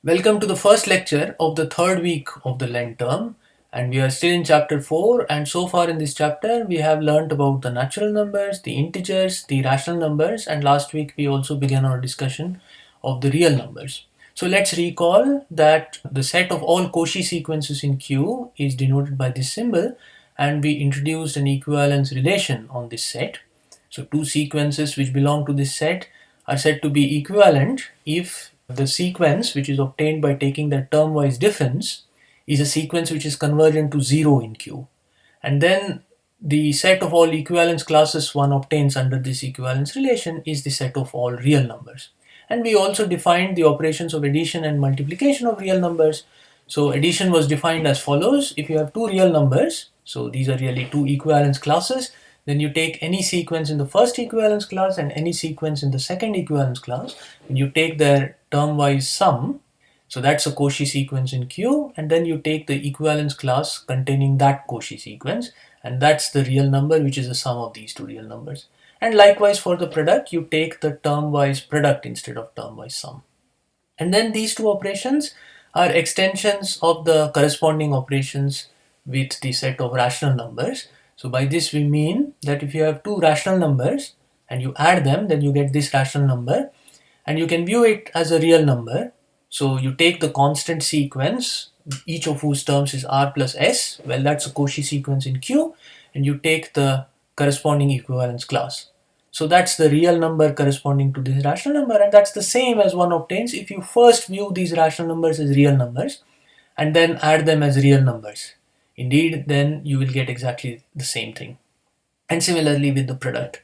Welcome to the first lecture of the third week of the Lent term, and we are still in chapter 4, and so far in this chapter we have learnt about the natural numbers, the integers, the rational numbers, and last week we also began our discussion of the real numbers. So let's recall that the set of all Cauchy sequences in Q is denoted by this symbol, and we introduced an equivalence relation on this set. So two sequences which belong to this set are said to be equivalent if the sequence which is obtained by taking the term-wise difference is a sequence which is convergent to 0 in Q. And then the set of all equivalence classes one obtains under this equivalence relation is the set of all real numbers. And we also defined the operations of addition and multiplication of real numbers. So addition was defined as follows: if you have two real numbers, so these are really two equivalence classes, then you take any sequence in the first equivalence class and any sequence in the second equivalence class, and you take their term-wise sum. So that's a Cauchy sequence in Q, and then you take the equivalence class containing that Cauchy sequence, and that's the real number, which is the sum of these two real numbers. And likewise for the product, you take the term-wise product instead of term-wise sum. And then these two operations are extensions of the corresponding operations with the set of rational numbers. So by this we mean that if you have two rational numbers and you add them, then you get this rational number, and you can view it as a real number. So you take the constant sequence, each of whose terms is r plus s, well, that's a Cauchy sequence in Q, and you take the corresponding equivalence class. So that's the real number corresponding to this rational number, and that's the same as one obtains if you first view these rational numbers as real numbers and then add them as real numbers. Indeed, then you will get exactly the same thing. And similarly with the product.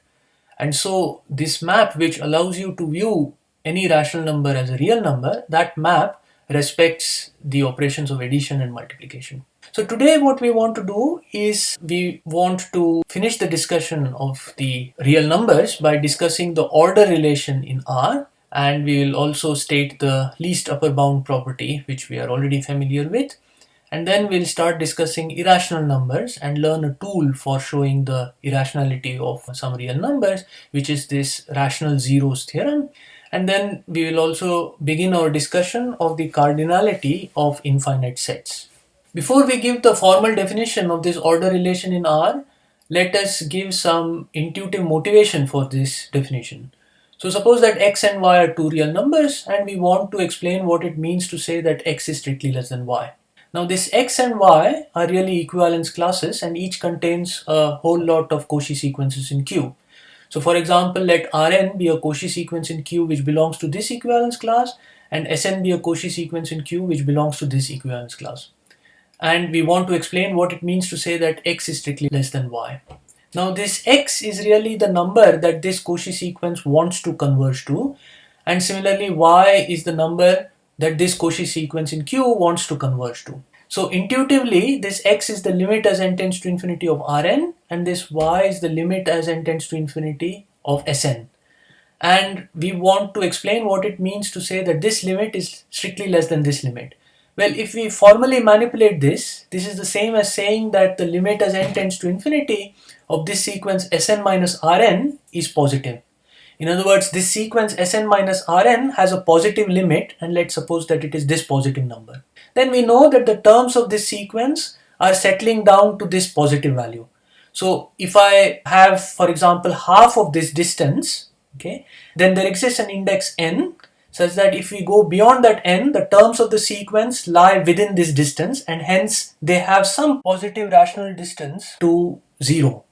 And so this map, which allows you to view any rational number as a real number, that map respects the operations of addition and multiplication. So today what we want to do is we want to finish the discussion of the real numbers by discussing the order relation in R, and we will also state the least upper bound property, which we are already familiar with. And then we'll start discussing irrational numbers and learn a tool for showing the irrationality of some real numbers, which is this rational zeros theorem. And then we will also begin our discussion of the cardinality of infinite sets. Before we give the formal definition of this order relation in R, let us give some intuitive motivation for this definition. So suppose that x and y are two real numbers, and we want to explain what it means to say that x is strictly less than y. Now this x and y are really equivalence classes, and each contains a whole lot of Cauchy sequences in Q. So for example, let Rn be a Cauchy sequence in Q which belongs to this equivalence class, and Sn be a Cauchy sequence in Q which belongs to this equivalence class. And we want to explain what it means to say that x is strictly less than y. Now this x is really the number that this Cauchy sequence wants to converge to, and similarly y is the number that this Cauchy sequence in Q wants to converge to. So intuitively, this x is the limit as n tends to infinity of Rn, and this y is the limit as n tends to infinity of Sn. And we want to explain what it means to say that this limit is strictly less than this limit. Well, if we formally manipulate this is the same as saying that the limit as n tends to infinity of this sequence Sn minus Rn is positive. In other words, this sequence Sn minus Rn has a positive limit, and let's suppose that it is this positive number. Then we know that the terms of this sequence are settling down to this positive value. So if I have, for example, half of this distance, okay, then there exists an index n such that if we go beyond that n, the terms of the sequence lie within this distance, and hence they have some positive rational distance to 0.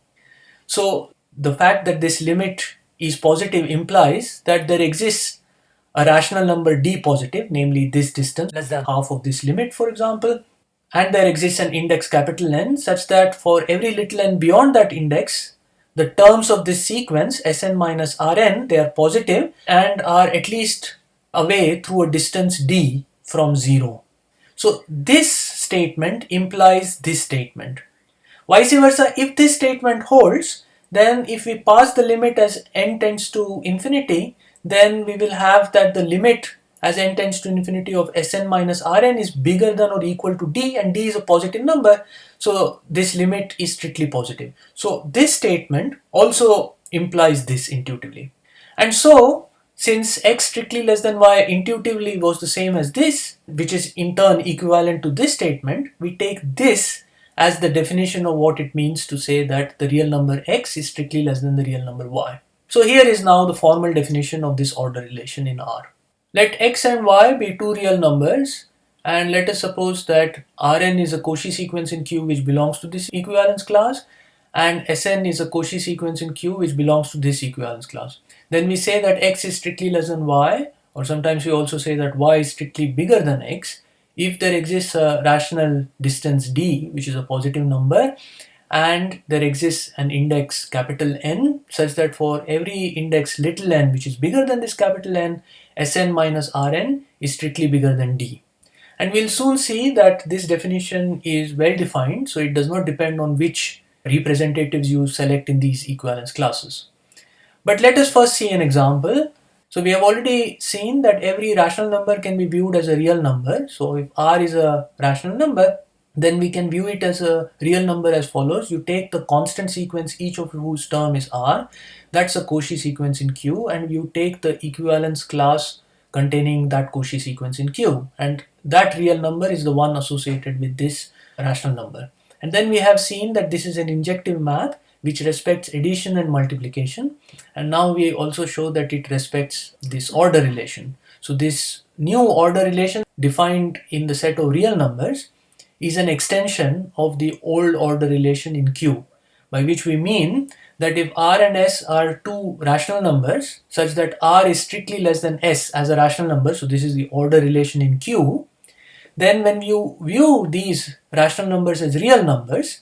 So the fact that this limit is positive implies that there exists a rational number d positive, namely this distance less than half of this limit, for example, and there exists an index capital N such that for every little n beyond that index, the terms of this sequence Sn minus Rn, they are positive and are at least away through a distance d from 0. So this statement implies this statement. Vice versa, if this statement holds, then if we pass the limit as n tends to infinity, then we will have that the limit as n tends to infinity of Sn minus Rn is bigger than or equal to d, and d is a positive number, so this limit is strictly positive. So this statement also implies this intuitively. And so Since x strictly less than y intuitively was the same as this, which is in turn equivalent to this statement, we take this as the definition of what it means to say that the real number x is strictly less than the real number y. So here is now the formal definition of this order relation in R. Let x and y be two real numbers, and let us suppose that Rn is a Cauchy sequence in Q which belongs to this equivalence class, and Sn is a Cauchy sequence in Q which belongs to this equivalence class. Then we say that x is strictly less than y, or sometimes we also say that y is strictly bigger than x if there exists a rational distance d, which is a positive number, and there exists an index capital N such that for every index little n which is bigger than this capital N, Sn minus Rn is strictly bigger than d. And we'll soon see that this definition is well defined, so it does not depend on which representatives you select in these equivalence classes. But let us first see an example. So we have already seen that every rational number can be viewed as a real number. So if R is a rational number, then we can view it as a real number as follows. You take the constant sequence, each of whose term is R, that's a Cauchy sequence in Q, and you take the equivalence class containing that Cauchy sequence in Q, and that real number is the one associated with this rational number. And then we have seen that this is an injective math which respects addition and multiplication, and now we also show that it respects this order relation. So this new order relation defined in the set of real numbers is an extension of the old order relation in Q, by which we mean that if R and S are two rational numbers such that R is strictly less than S as a rational number, so this is the order relation in Q, then when you view these rational numbers as real numbers,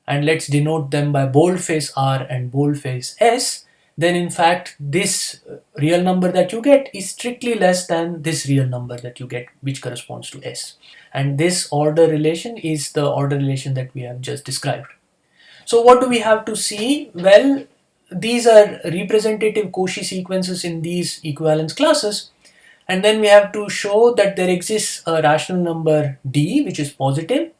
and let's denote them by boldface R and boldface S, then in fact this real number that you get is strictly less than this real number that you get, which corresponds to S. And this order relation is the order relation that we have just described. So what do we have to see? Well, these are representative Cauchy sequences in these equivalence classes, and then we have to show that there exists a rational number d which is positive,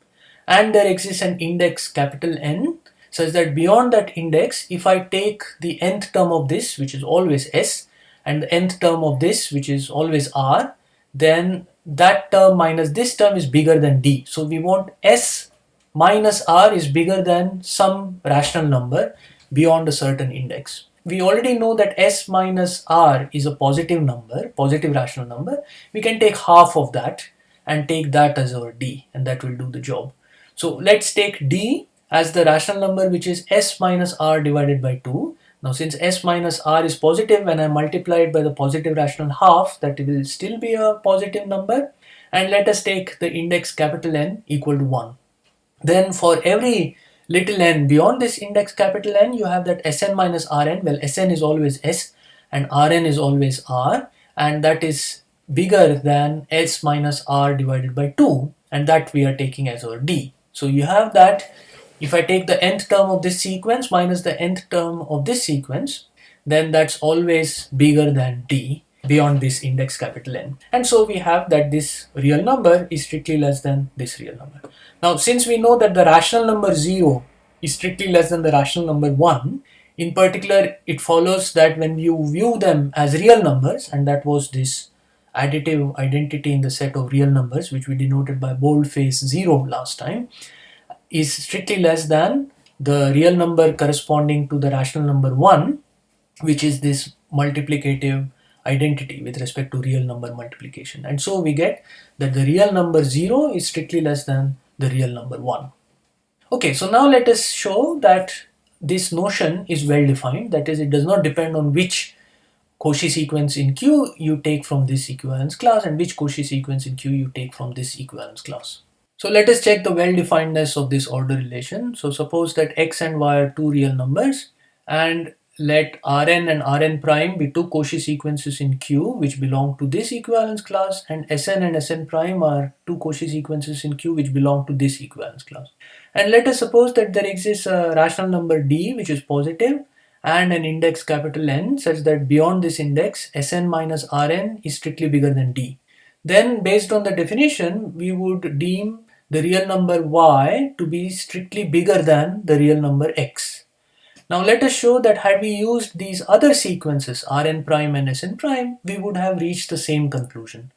and there exists an index capital N such that beyond that index, if I take the nth term of this, which is always S, and the nth term of this, which is always R, then that term minus this term is bigger than D. So we want S minus R is bigger than some rational number beyond a certain index. We already know that S minus R is a positive number, positive rational number. We can take half of that and take that as our D, and that will do the job. So let's take D as the rational number which is S minus R divided by 2. Now since S minus R is positive, when I multiply it by the positive rational half, that will still be a positive number. And let us take the index capital N equal to 1. Then for every little n beyond this index capital N, you have that Sn minus Rn. Well, Sn is always S and Rn is always R, and that is bigger than S minus R divided by 2, and that we are taking as our D. So you have that if I take the nth term of this sequence minus the nth term of this sequence, then that's always bigger than D beyond this index capital N. And so we have that this real number is strictly less than this real number. Now since we know that the rational number 0 is strictly less than the rational number 1, in particular it follows that when you view them as real numbers, and that was this additive identity in the set of real numbers which we denoted by boldface 0 last time, is strictly less than the real number corresponding to the rational number 1, which is this multiplicative identity with respect to real number multiplication. And so we get that the real number 0 is strictly less than the real number 1. Okay, so now let us show that this notion is well defined, that is, it does not depend on which Cauchy sequence in Q you take from this equivalence class and which Cauchy sequence in Q you take from this equivalence class. So let us check the well-definedness of this order relation. So suppose that x and y are two real numbers, and let Rn and Rn prime be two Cauchy sequences in Q which belong to this equivalence class, and Sn and Sn prime are two Cauchy sequences in Q which belong to this equivalence class. And let us suppose that there exists a rational number d which is positive and an index capital N such that beyond this index Sn minus Rn is strictly bigger than d. Then based on the definition, we would deem the real number y to be strictly bigger than the real number x. Now let us show that had we used these other sequences Rn prime and Sn prime, we would have reached the same conclusion.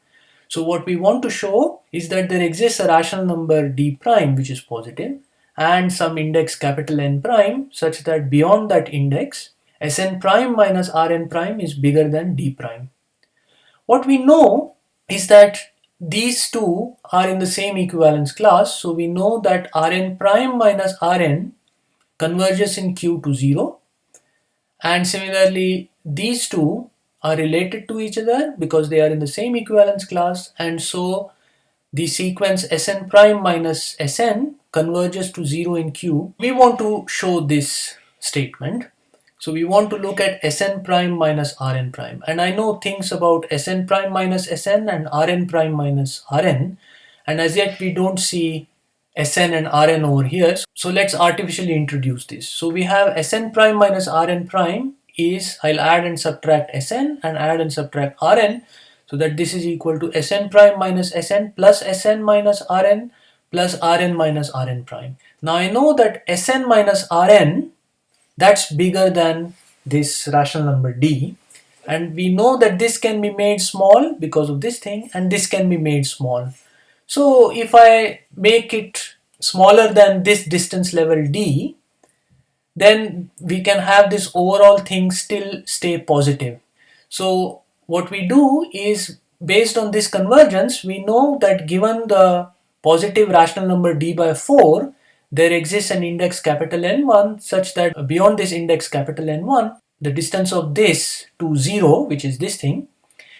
So what we want to show is that there exists a rational number d prime which is positive and some index capital N prime such that beyond that index Sn prime minus Rn prime is bigger than d prime. What we know is that these two are in the same equivalence class, so we know that Rn prime minus Rn converges in Q to 0, and similarly these two are related to each other because they are in the same equivalence class, and so the sequence Sn prime minus Sn converges to 0 in Q. We want to show this statement. So we want to look at Sn prime minus Rn prime, and I know things about Sn prime minus Sn and Rn prime minus Rn, and as yet we don't see Sn and Rn over here. So let's artificially introduce this. So we have Sn prime minus Rn prime is, I'll add and subtract Sn and add and subtract Rn, so that this is equal to Sn prime minus Sn plus Sn minus Rn plus Rn minus Rn prime. Now I know that Sn minus Rn, that's bigger than this rational number d, and we know that this can be made small because of this thing, and this can be made small. So if I make it smaller than this distance level d, then we can have this overall thing still stay positive. So what we do is, based on this convergence, we know that given the positive rational number d by 4, there exists an index capital N1 such that beyond this index capital N1, the distance of this to 0, which is this thing,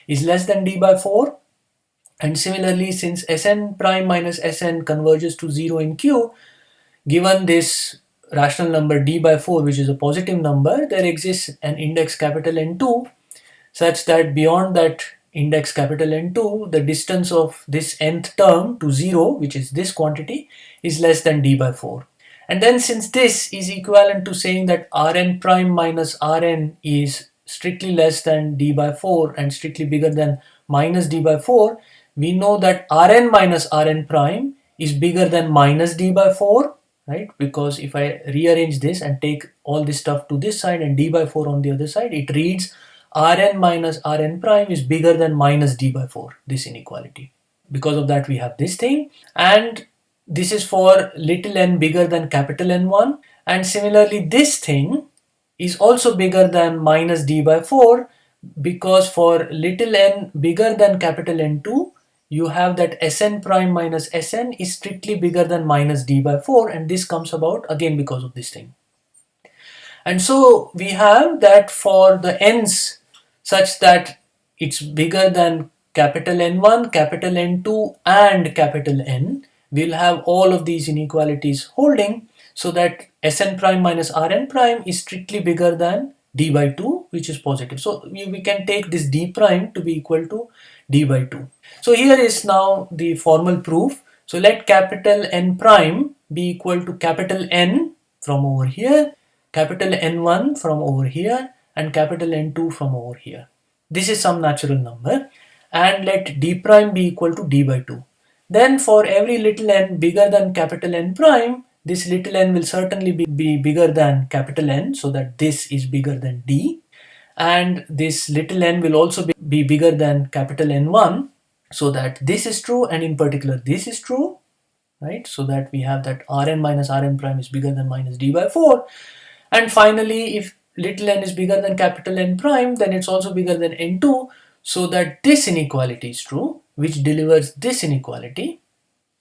is less than d by 4. And similarly, since Sn prime minus Sn converges to 0 in Q, given this rational number d by 4, which is a positive number, there exists an index capital N2 such that beyond that index capital N2, the distance of this nth term to 0, which is this quantity, is less than d by 4. And then since this is equivalent to saying that Rn prime minus Rn is strictly less than d by 4 and strictly bigger than minus d by 4, we know that Rn minus Rn prime is bigger than minus d by 4, right? Because if I rearrange this and take all this stuff to this side and d by 4 on the other side, it reads Rn minus Rn prime is bigger than minus d by 4, this inequality. Because of that we have this thing, and this is for little n bigger than capital N1, and similarly this thing is also bigger than minus d by 4 because for little n bigger than capital N2, you have that Sn prime minus Sn is strictly bigger than minus d by 4, and this comes about again because of this thing. And so we have that for the n's such that it's bigger than capital N1, capital N2 and capital N, we'll have all of these inequalities holding, so that Sn prime minus Rn prime is strictly bigger than d by 2, which is positive. So we can take this d prime to be equal to d by 2. So here is now the formal proof. So let capital N prime be equal to capital N from over here, capital N1 from over here, and capital N2 from over here. This is some natural number, and let d prime be equal to d by 2. Then for every little n bigger than capital N prime, this little n will certainly be bigger than capital N, so that this is bigger than d, and this little n will also be bigger than capital N1, so that this is true, and in particular this is true, right? So that we have that Rn minus Rn prime is bigger than minus d by 4. And finally, if little n is bigger than capital N prime, then it's also bigger than N2, so that this inequality is true, which delivers this inequality,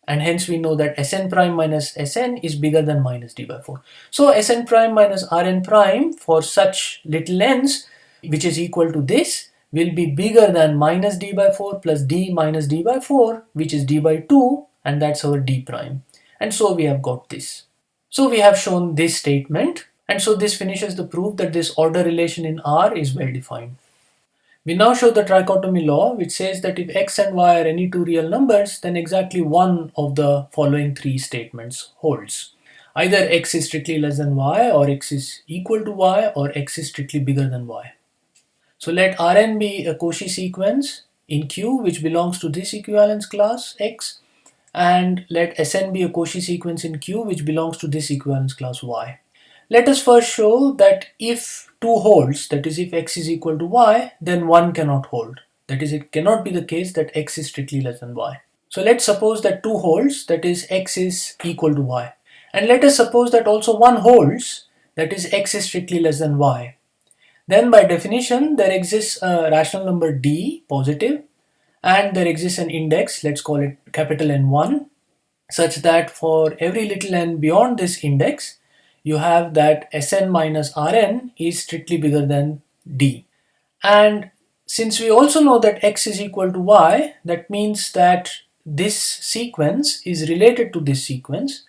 and hence we know that Sn prime minus Sn is bigger than minus d by 4. So Sn prime minus Rn prime for such little n's, which is equal to this, will be bigger than minus d by 4 plus d minus d by 4, which is d by 2, and that's our d prime. And so we have got this. So we have shown this statement, and so this finishes the proof that this order relation in R is well defined. We now show the trichotomy law, which says that if x and y are any two real numbers, then exactly one of the following three statements holds. Either x is strictly less than y, or x is equal to y, or x is strictly bigger than y. So let Rn be a Cauchy sequence in Q which belongs to this equivalence class x, and let Sn be a Cauchy sequence in Q which belongs to this equivalence class y. Let us first show that if 2 holds, that is if x is equal to y, then 1 cannot hold. That is, it cannot be the case that x is strictly less than y. So let's suppose that 2 holds, that is x is equal to y. And let us suppose that also 1 holds, that is x is strictly less than y. Then by definition there exists a rational number d, positive, and there exists an index, let's call it capital N1, such that for every little n beyond this index, you have that Sn minus Rn is strictly bigger than d. And since we also know that x is equal to y, that means that this sequence is related to this sequence.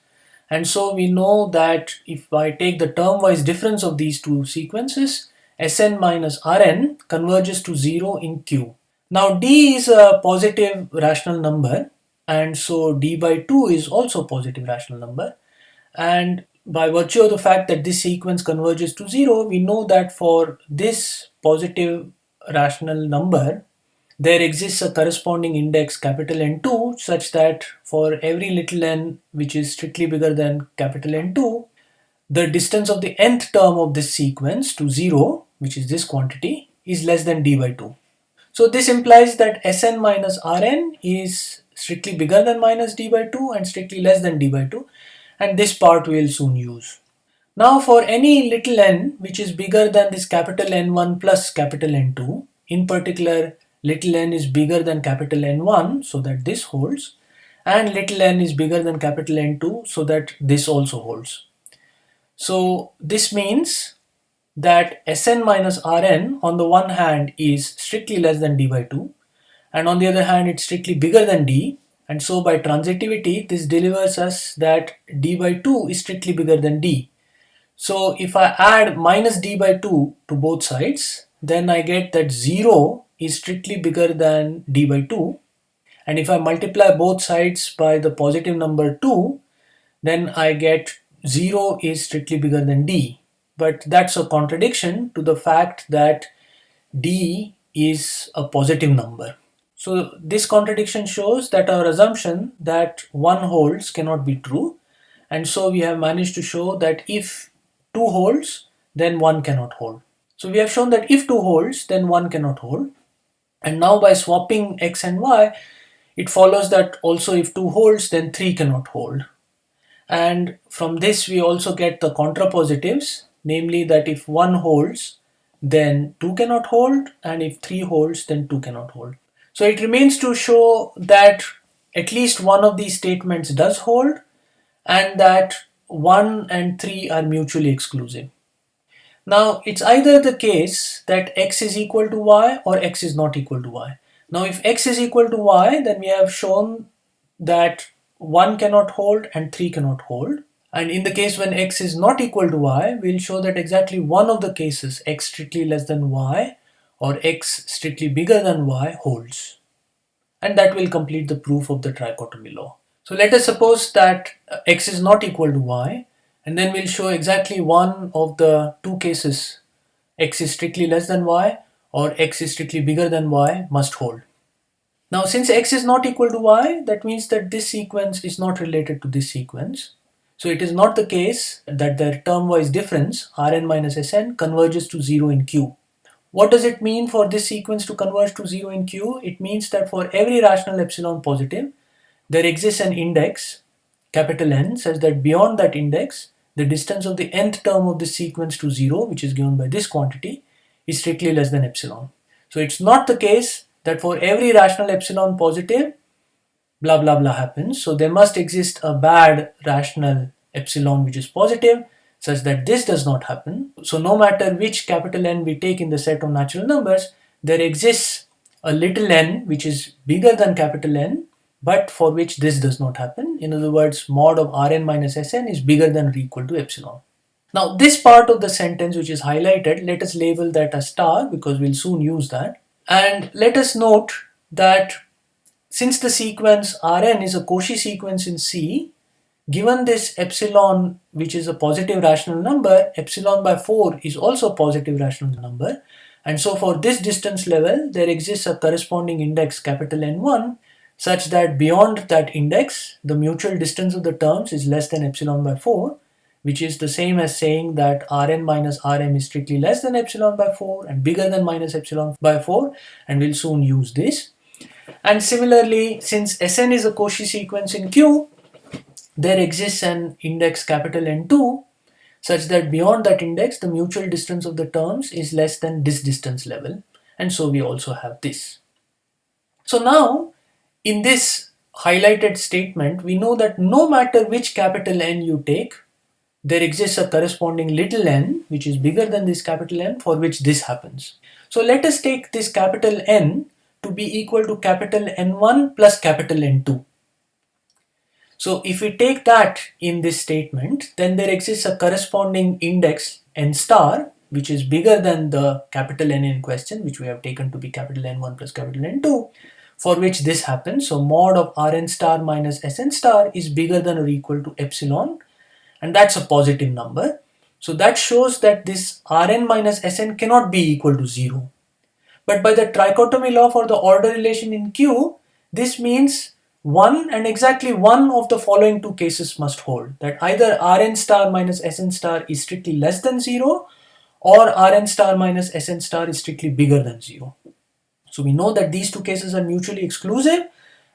And so we know that if I take the term-wise difference of these two sequences, Sn minus Rn converges to 0 in Q. Now d is a positive rational number, and so d by 2 is also a positive rational number. And by virtue of the fact that this sequence converges to 0, we know that for this positive rational number, there exists a corresponding index capital N2 such that for every little n which is strictly bigger than capital N2, the distance of the nth term of this sequence to 0, which is this quantity, is less than d by 2. So this implies that Sn minus Rn is strictly bigger than minus d by 2 and strictly less than d by 2, and this part we will soon use. Now for any little n which is bigger than this capital N1 plus capital N2, in particular little n is bigger than capital N1 so that this holds, and little n is bigger than capital N2 so that this also holds. So this means that Sn minus Rn on the one hand is strictly less than d by 2, and on the other hand it's strictly bigger than d, and so by transitivity this delivers us that d by 2 is strictly bigger than d. So if I add minus d by 2 to both sides, then I get that 0 is strictly bigger than d by 2, and if I multiply both sides by the positive number 2, then I get 0 is strictly bigger than d. But that's a contradiction to the fact that d is a positive number. So this contradiction shows that our assumption that 1 holds cannot be true, and so we have managed to show that if 2 holds, then 1 cannot hold. So we have shown that if 2 holds, then 1 cannot hold. And now by swapping x and y, it follows that also if 2 holds, then 3 cannot hold. And from this we also get the contrapositives, namely that if 1 holds, then 2 cannot hold, and if 3 holds, then 2 cannot hold. So it remains to show that at least one of these statements does hold, and that 1 and 3 are mutually exclusive. Now it's either the case that x is equal to y or x is not equal to y. Now if x is equal to y, then we have shown that 1 cannot hold and 3 cannot hold. And in the case when x is not equal to y, we'll show that exactly one of the cases, x strictly less than y or x strictly bigger than y, holds. And that will complete the proof of the trichotomy law. So let us suppose that x is not equal to y, and then we'll show exactly one of the two cases, x is strictly less than y or x is strictly bigger than y, must hold. Now since x is not equal to y, that means that this sequence is not related to this sequence. So it is not the case that their term-wise difference, Rn minus Sn, converges to 0 in Q. What does it mean for this sequence to converge to 0 in Q? It means that for every rational epsilon positive, there exists an index, capital N, such that beyond that index, the distance of the nth term of this sequence to 0, which is given by this quantity, is strictly less than epsilon. So it's not the case that for every rational epsilon positive, blah blah blah happens. So there must exist a bad rational epsilon which is positive, such that this does not happen. So no matter which capital N we take in the set of natural numbers, there exists a little n which is bigger than capital N, but for which this does not happen. In other words, mod of Rn minus Sn is bigger than or equal to epsilon. Now this part of the sentence which is highlighted, let us label that as star because we'll soon use that. And let us note that since the sequence Rn is a Cauchy sequence in C, given this epsilon which is a positive rational number, epsilon by 4 is also a positive rational number, and so for this distance level there exists a corresponding index capital N1 such that beyond that index the mutual distance of the terms is less than epsilon by 4, which is the same as saying that Rn minus Rm is strictly less than epsilon by 4 and bigger than minus epsilon by 4, and we'll soon use this. And similarly, since Sn is a Cauchy sequence in Q, there exists an index capital N2 such that beyond that index the mutual distance of the terms is less than this distance level, and so we also have this. So now in this highlighted statement we know that no matter which capital N you take, there exists a corresponding little n which is bigger than this capital N for which this happens. So let us take this capital N to be equal to capital N1 plus capital N2. So if we take that in this statement, then there exists a corresponding index n star which is bigger than the capital N in question, which we have taken to be capital N1 plus capital N2, for which this happens. So mod of Rn star minus Sn star is bigger than or equal to epsilon, and that's a positive number. So that shows that this Rn minus Sn cannot be equal to 0. But by the trichotomy law for the order relation in Q, this means one and exactly one of the following two cases must hold, that either Rn star minus Sn star is strictly less than 0 or Rn star minus Sn star is strictly bigger than 0. So we know that these two cases are mutually exclusive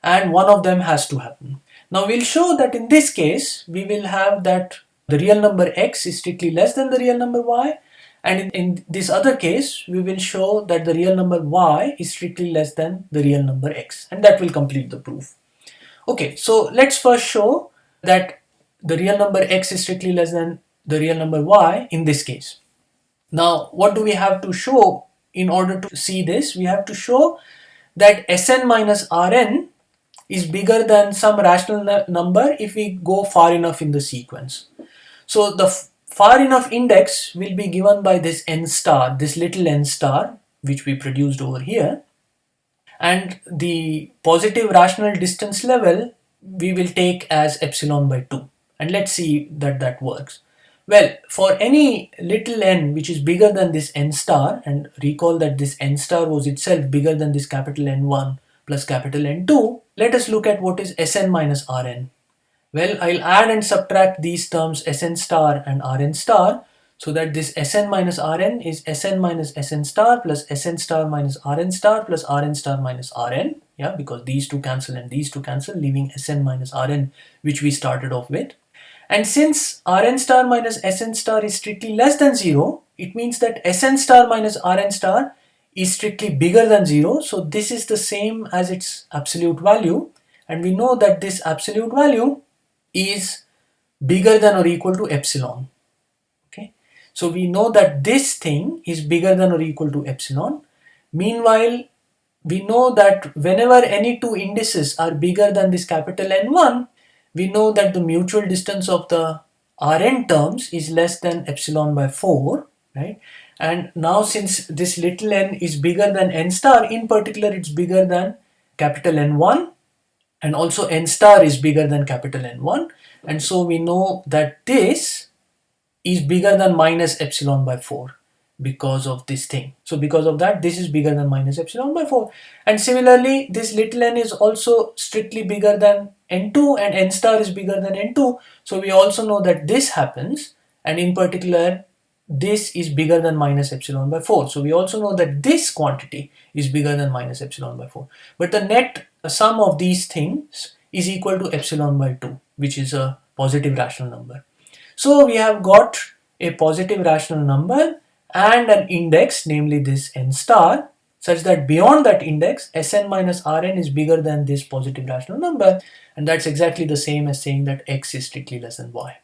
and one of them has to happen. Now we'll show that in this case we will have that the real number x is strictly less than the real number y, and in this other case we will show that the real number y is strictly less than the real number x, and that will complete the proof. Okay, so let's first show that the real number x is strictly less than the real number y in this case. Now what do we have to show in order to see this? We have to show that Sn minus Rn is bigger than some rational number if we go far enough in the sequence. So the far enough index will be given by this n star, this little n star which we produced over here, and the positive rational distance level we will take as epsilon by 2, and let's see that that works. Well, for any little n which is bigger than this n star, and recall that this n star was itself bigger than this capital N1 plus capital N2, let us look at what is Sn minus Rn. Well, I'll add and subtract these terms Sn star and Rn star, so that this Sn minus Rn is Sn minus Sn star plus Sn star minus Rn star plus Rn star minus Rn, yeah, because these two cancel and these two cancel, leaving Sn minus Rn which we started off with. And since Rn star minus Sn star is strictly less than 0, it means that Sn star minus Rn star is strictly bigger than 0, so this is the same as its absolute value, and we know that this absolute value is bigger than or equal to epsilon. Okay, so we know that this thing is bigger than or equal to epsilon. Meanwhile, we know that whenever any two indices are bigger than this capital N1, we know that the mutual distance of the Rn terms is less than epsilon by 4, right? And now since this little n is bigger than n star, in particular it's bigger than capital N1, and also n star is bigger than capital N1, and so we know that this is bigger than minus epsilon by 4 because of this thing. So because of that, this is bigger than minus epsilon by 4, and similarly this little n is also strictly bigger than n2 and n star is bigger than n2, so we also know that this happens, and in particular this is bigger than minus epsilon by 4. So we also know that this quantity is bigger than minus epsilon by 4. But the net sum of these things is equal to epsilon by 2, which is a positive rational number. So we have got a positive rational number and an index, namely this n star, such that beyond that index Sn minus Rn is bigger than this positive rational number, and that's exactly the same as saying that x is strictly less than y.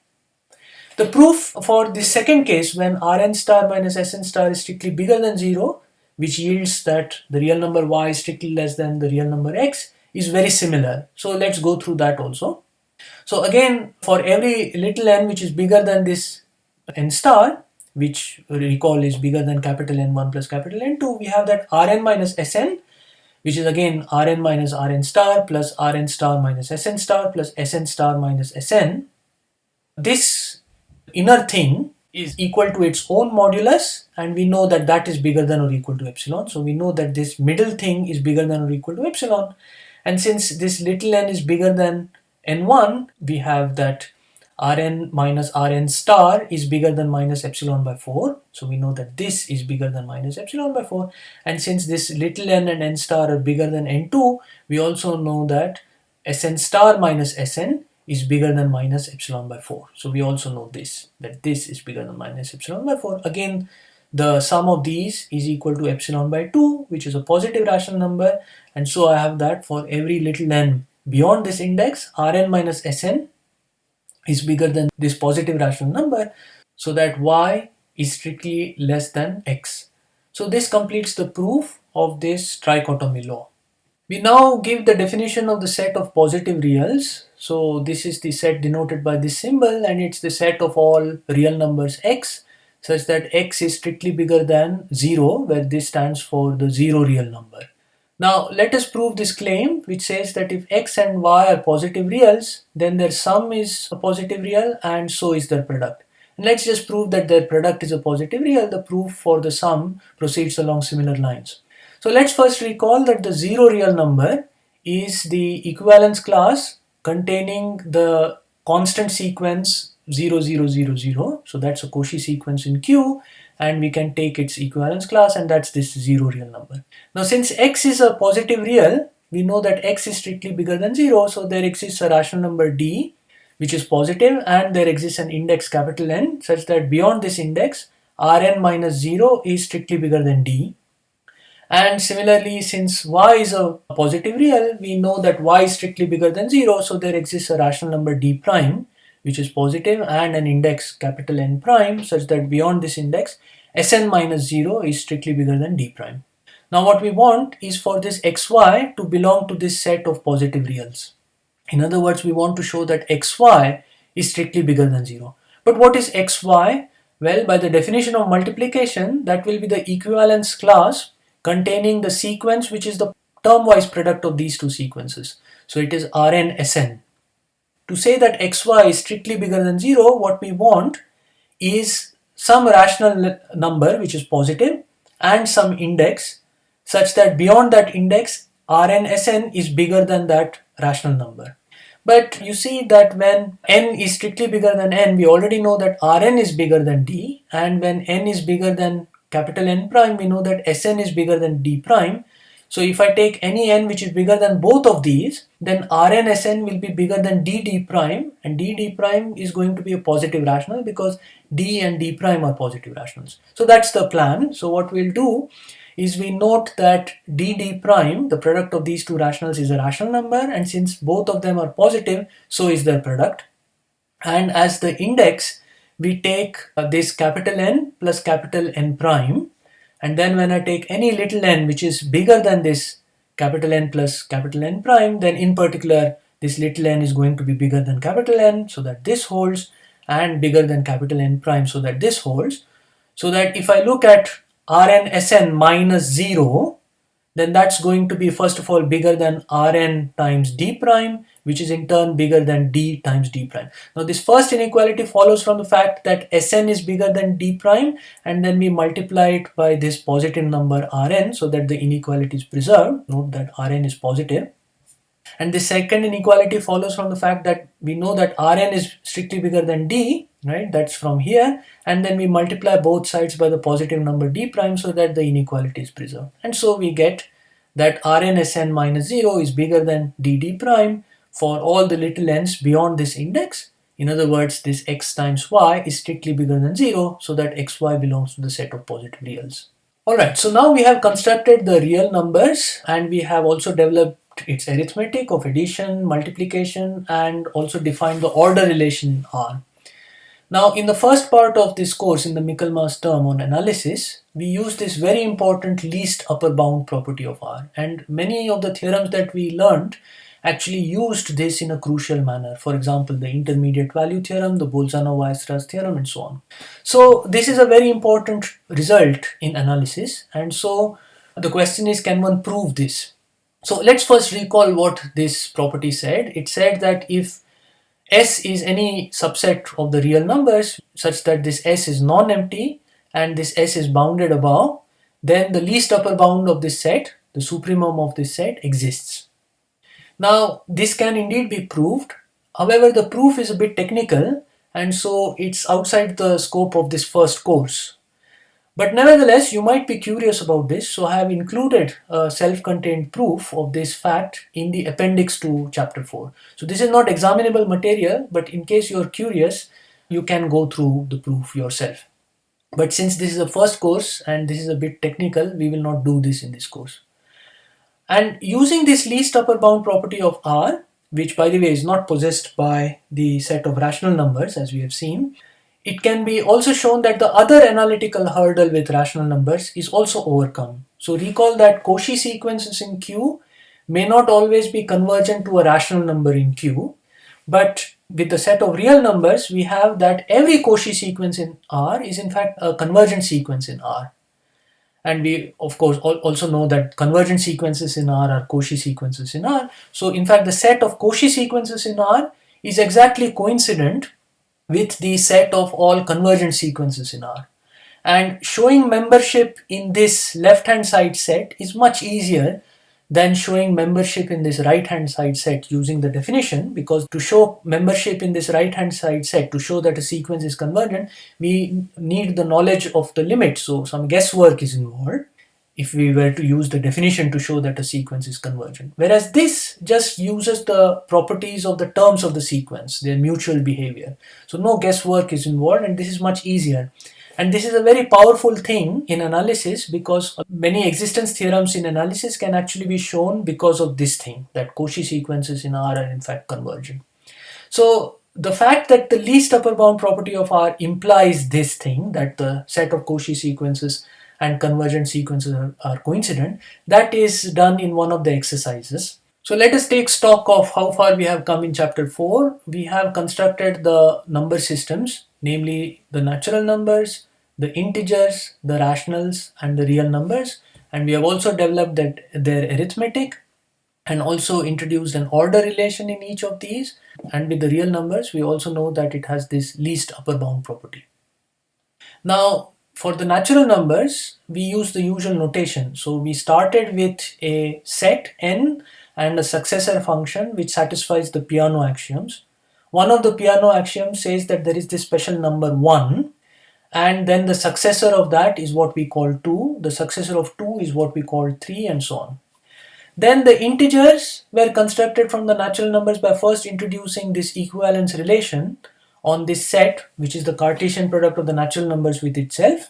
The proof for the second case, when Rn star minus Sn star is strictly bigger than 0, which yields that the real number y is strictly less than the real number x, is very similar. So let's go through that also. So again, for every little n which is bigger than this n star, which recall is bigger than capital N1 plus capital N2, we have that Rn minus Sn, which is again Rn minus Rn star plus Rn star minus Sn star plus Sn star minus Sn. This inner thing is equal to its own modulus, and we know that that is bigger than or equal to epsilon. So we know that this middle thing is bigger than or equal to epsilon, and since this little n is bigger than n1, we have that Rn minus Rn star is bigger than minus epsilon by 4. So we know that this is bigger than minus epsilon by 4. And since this little n and n star are bigger than n2, we also know that Sn star minus Sn is bigger than minus epsilon by 4. So we also know this, that this is bigger than minus epsilon by 4. Again, the sum of these is equal to epsilon by 2, which is a positive rational number. And so I have that for every little n beyond this index, Rn minus Sn is bigger than this positive rational number, so that y is strictly less than x. So this completes the proof of this trichotomy law. We now give the definition of the set of positive reals. So this is the set denoted by this symbol, and it's the set of all real numbers x, such that x is strictly bigger than 0, where this stands for the 0 real number. Now let us prove this claim, which says that if x and y are positive reals, then their sum is a positive real and so is their product. And let's just prove that their product is a positive real. The proof for the sum proceeds along similar lines. So let's first recall that the 0 real number is the equivalence class containing the constant sequence 0, 0, 0, 0. So that's a Cauchy sequence in Q, and we can take its equivalence class, and that's this 0 real number. Now since x is a positive real, we know that x is strictly bigger than 0, so there exists a rational number d which is positive, and there exists an index capital N such that beyond this index Rn minus 0 is strictly bigger than d. And similarly, since y is a positive real, we know that y is strictly bigger than 0, so there exists a rational number d prime which is positive and an index capital N prime such that beyond this index Sn minus 0 is strictly bigger than d prime. Now what we want is for this xy to belong to this set of positive reals. In other words, we want to show that xy is strictly bigger than 0. But what is xy? Well, by the definition of multiplication, that will be the equivalence class containing the sequence which is the term-wise product of these two sequences. So it is Rn Sn. To say that xy is strictly bigger than 0, what we want is some rational number which is positive and some index such that beyond that index Rn Sn is bigger than that rational number. But you see that when n is strictly bigger than n, we already know that Rn is bigger than d, and when n is bigger than capital N prime, we know that Sn is bigger than d prime. So if I take any n which is bigger than both of these, then Rn Sn will be bigger than d prime, and d prime is going to be a positive rational because d and d prime are positive rationals. So that's the plan. So what we'll do is we note that d prime, the product of these two rationals, is a rational number, and since both of them are positive, so is their product. And as the index, we take this capital N plus capital N prime, and then when I take any little n which is bigger than this capital N plus capital N prime, then in particular this little n is going to be bigger than capital N, so that this holds, and bigger than capital N prime, so that this holds. So that if I look at Rn Sn minus 0, then that's going to be first of all bigger than Rn times d prime, which is in turn bigger than d times d prime. Now this first inequality follows from the fact that Sn is bigger than d prime, and then we multiply it by this positive number Rn so that the inequality is preserved. Note that Rn is positive. And the second inequality follows from the fact that we know that Rn is strictly bigger than d, right? That's from here, and then we multiply both sides by the positive number d prime so that the inequality is preserved. And so we get that Rn Sn minus 0 is bigger than d prime for all the little n's beyond this index. In other words, this x times y is strictly bigger than 0, so that xy belongs to the set of positive reals. Alright, so now we have constructed the real numbers, and we have also developed its arithmetic of addition, multiplication, and also defined the order relation R. Now in the first part of this course, in the Michaelmas term on analysis, we use this very important least upper bound property of R, and many of the theorems that we learned actually used this in a crucial manner. For example, the intermediate value theorem, the Bolzano-Weierstrass theorem, and so on. So this is a very important result in analysis, and so the question is, can one prove this? So let's first recall what this property said. It said that if S is any subset of the real numbers such that this S is non-empty and this S is bounded above, then the least upper bound of this set, the supremum of this set, exists. Now this can indeed be proved However, the proof is a bit technical, and so it's outside the scope of this first course. But nevertheless, you might be curious about this, so I have included a self-contained proof of this fact in the appendix to chapter 4. So this is not examinable material, but in case you're curious, you can go through the proof yourself. But since this is a first course and this is a bit technical, we will not do this in this course. And using this least upper bound property of R, which by the way is not possessed by the set of rational numbers as we have seen, it can be also shown that the other analytical hurdle with rational numbers is also overcome. So recall that Cauchy sequences in Q may not always be convergent to a rational number in Q, but with the set of real numbers, we have that every Cauchy sequence in R is in fact a convergent sequence in R. And we of course also know that convergent sequences in R are Cauchy sequences in R. So in fact the set of Cauchy sequences in R is exactly coincident with the set of all convergent sequences in R. And showing membership in this left hand side set is much easier than showing membership in this right hand side set using the definition, because to show membership in this right hand side set, to show that a sequence is convergent, we need the knowledge of the limit, so some guesswork is involved if we were to use the definition to show that a sequence is convergent. Whereas this just uses the properties of the terms of the sequence, their mutual behavior. So no guesswork is involved, and this is much easier. And this is a very powerful thing in analysis, because many existence theorems in analysis can actually be shown because of this thing, that Cauchy sequences in R are in fact convergent. So the fact that the least upper bound property of R implies this thing, that the set of Cauchy sequences and convergent sequences are coincident, that is done in one of the exercises. So let us take stock of how far we have come in chapter 4. We have constructed the number systems, namely the natural numbers, the integers, the rationals, and the real numbers. And we have also developed their arithmetic, and also introduced an order relation in each of these. And with the real numbers, we also know that it has this least upper bound property. Now, for the natural numbers, we use the usual notation. So we started with a set n and a successor function which satisfies the Peano axioms. One of the Peano axioms says that there is this special number 1, and then the successor of that is what we call 2, the successor of 2 is what we call 3, and so on. Then the integers were constructed from the natural numbers by first introducing this equivalence relation on this set, which is the Cartesian product of the natural numbers with itself.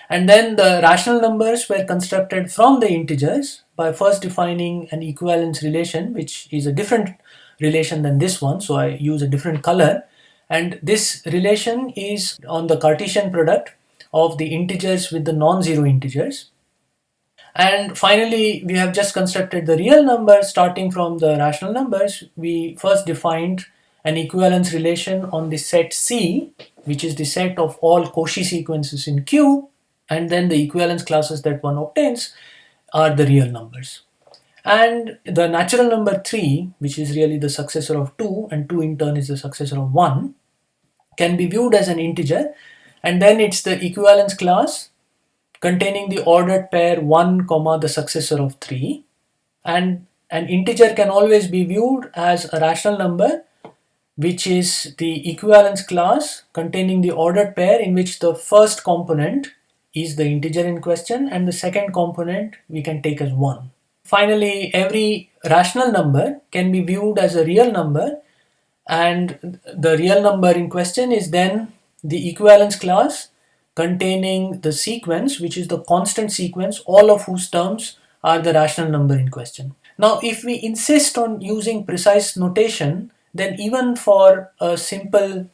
And then the rational numbers were constructed from the integers by first defining an equivalence relation, which is a different relation than this one, so I use a different color. And this relation is on the Cartesian product of the integers with the non-zero integers. And finally, we have just constructed the real numbers starting from the rational numbers. We first defined an equivalence relation on the set C, which is the set of all Cauchy sequences in Q, and then the equivalence classes that one obtains are the real numbers. And the natural number 3, which is really the successor of 2, and 2 in turn is the successor of 1, can be viewed as an integer, and then it's the equivalence class containing the ordered pair 1, the successor of 3, and an integer can always be viewed as a rational number, which is the equivalence class containing the ordered pair in which the first component is the integer in question and the second component we can take as 1. Finally, every rational number can be viewed as a real number, and the real number in question is then the equivalence class containing the sequence, which is the constant sequence, all of whose terms are the rational number in question. Now, if we insist on using precise notation, then even for a simple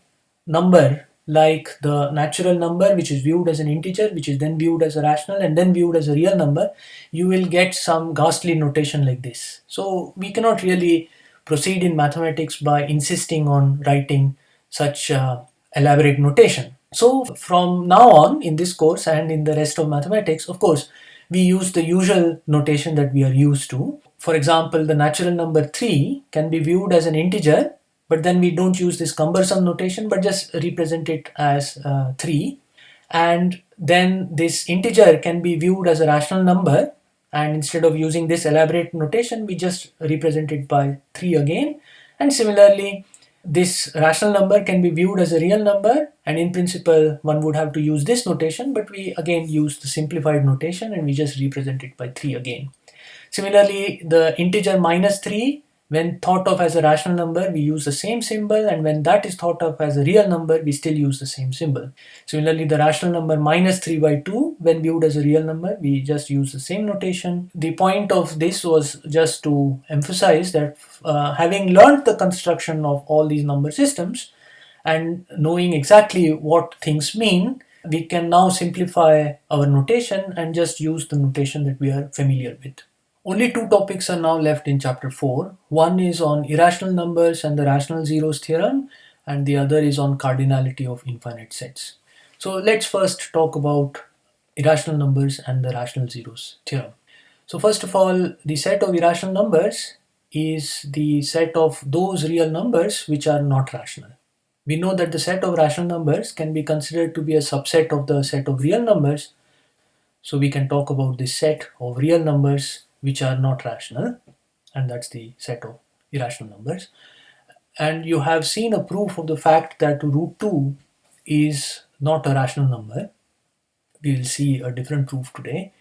number like the natural number, which is viewed as an integer, which is then viewed as a rational and then viewed as a real number, you will get some ghastly notation like this. So we cannot really proceed in mathematics by insisting on writing such elaborate notation. So from now on in this course and in the rest of mathematics, of course, we use the usual notation that we are used to. For example, the natural number 3 can be viewed as an integer, but then we don't use this cumbersome notation but just represent it as 3. And then this integer can be viewed as a rational number, and instead of using this elaborate notation we just represent it by 3 again. And similarly, this rational number can be viewed as a real number, and in principle one would have to use this notation, but we again use the simplified notation and we just represent it by 3 again. Similarly, the integer minus 3, when thought of as a rational number, we use the same symbol, and when that is thought of as a real number, we still use the same symbol. Similarly, the rational number minus 3 by 2, when viewed as a real number, we just use the same notation. The point of this was just to emphasize that having learned the construction of all these number systems and knowing exactly what things mean, we can now simplify our notation and just use the notation that we are familiar with. Only two topics are now left in chapter 4. One is on irrational numbers and the rational zeros theorem, and the other is on cardinality of infinite sets. So let's first talk about irrational numbers and the rational zeros theorem. So first of all, the set of irrational numbers is the set of those real numbers which are not rational. We know that the set of rational numbers can be considered to be a subset of the set of real numbers. So we can talk about this set of real numbers which are not rational, and that's the set of irrational numbers. And you have seen a proof of the fact that root 2 is not a rational number. We will see a different proof today.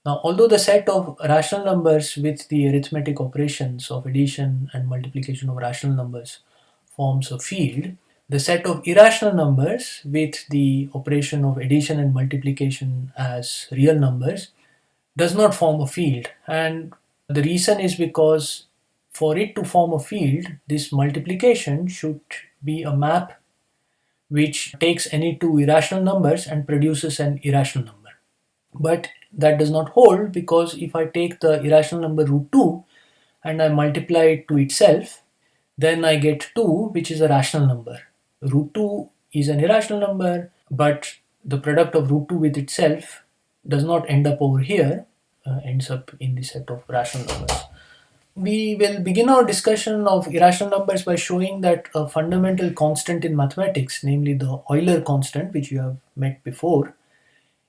Now, although the set of rational numbers with the arithmetic operations of addition and multiplication of rational numbers forms a field, the set of irrational numbers with the operation of addition and multiplication as real numbers does not form a field. And the reason is because for it to form a field, this multiplication should be a map which takes any two irrational numbers and produces an irrational number. But that does not hold, because if I take the irrational number root 2 and I multiply it to itself, then I get 2, which is a rational number. Root 2 is an irrational number, but the product of root 2 with itself does not end up over here, ends up in the set of rational numbers. We will begin our discussion of irrational numbers by showing that a fundamental constant in mathematics, namely the Euler constant, which you have met before,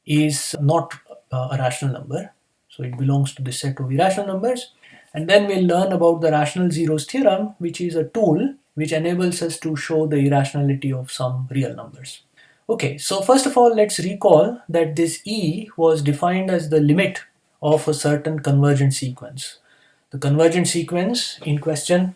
is not a rational number. So it belongs to the set of irrational numbers. And then we'll learn about the rational zeros theorem, which is a tool which enables us to show the irrationality of some real numbers. Okay, so first of all, let's recall that this E was defined as the limit of a certain convergent sequence. The convergent sequence in question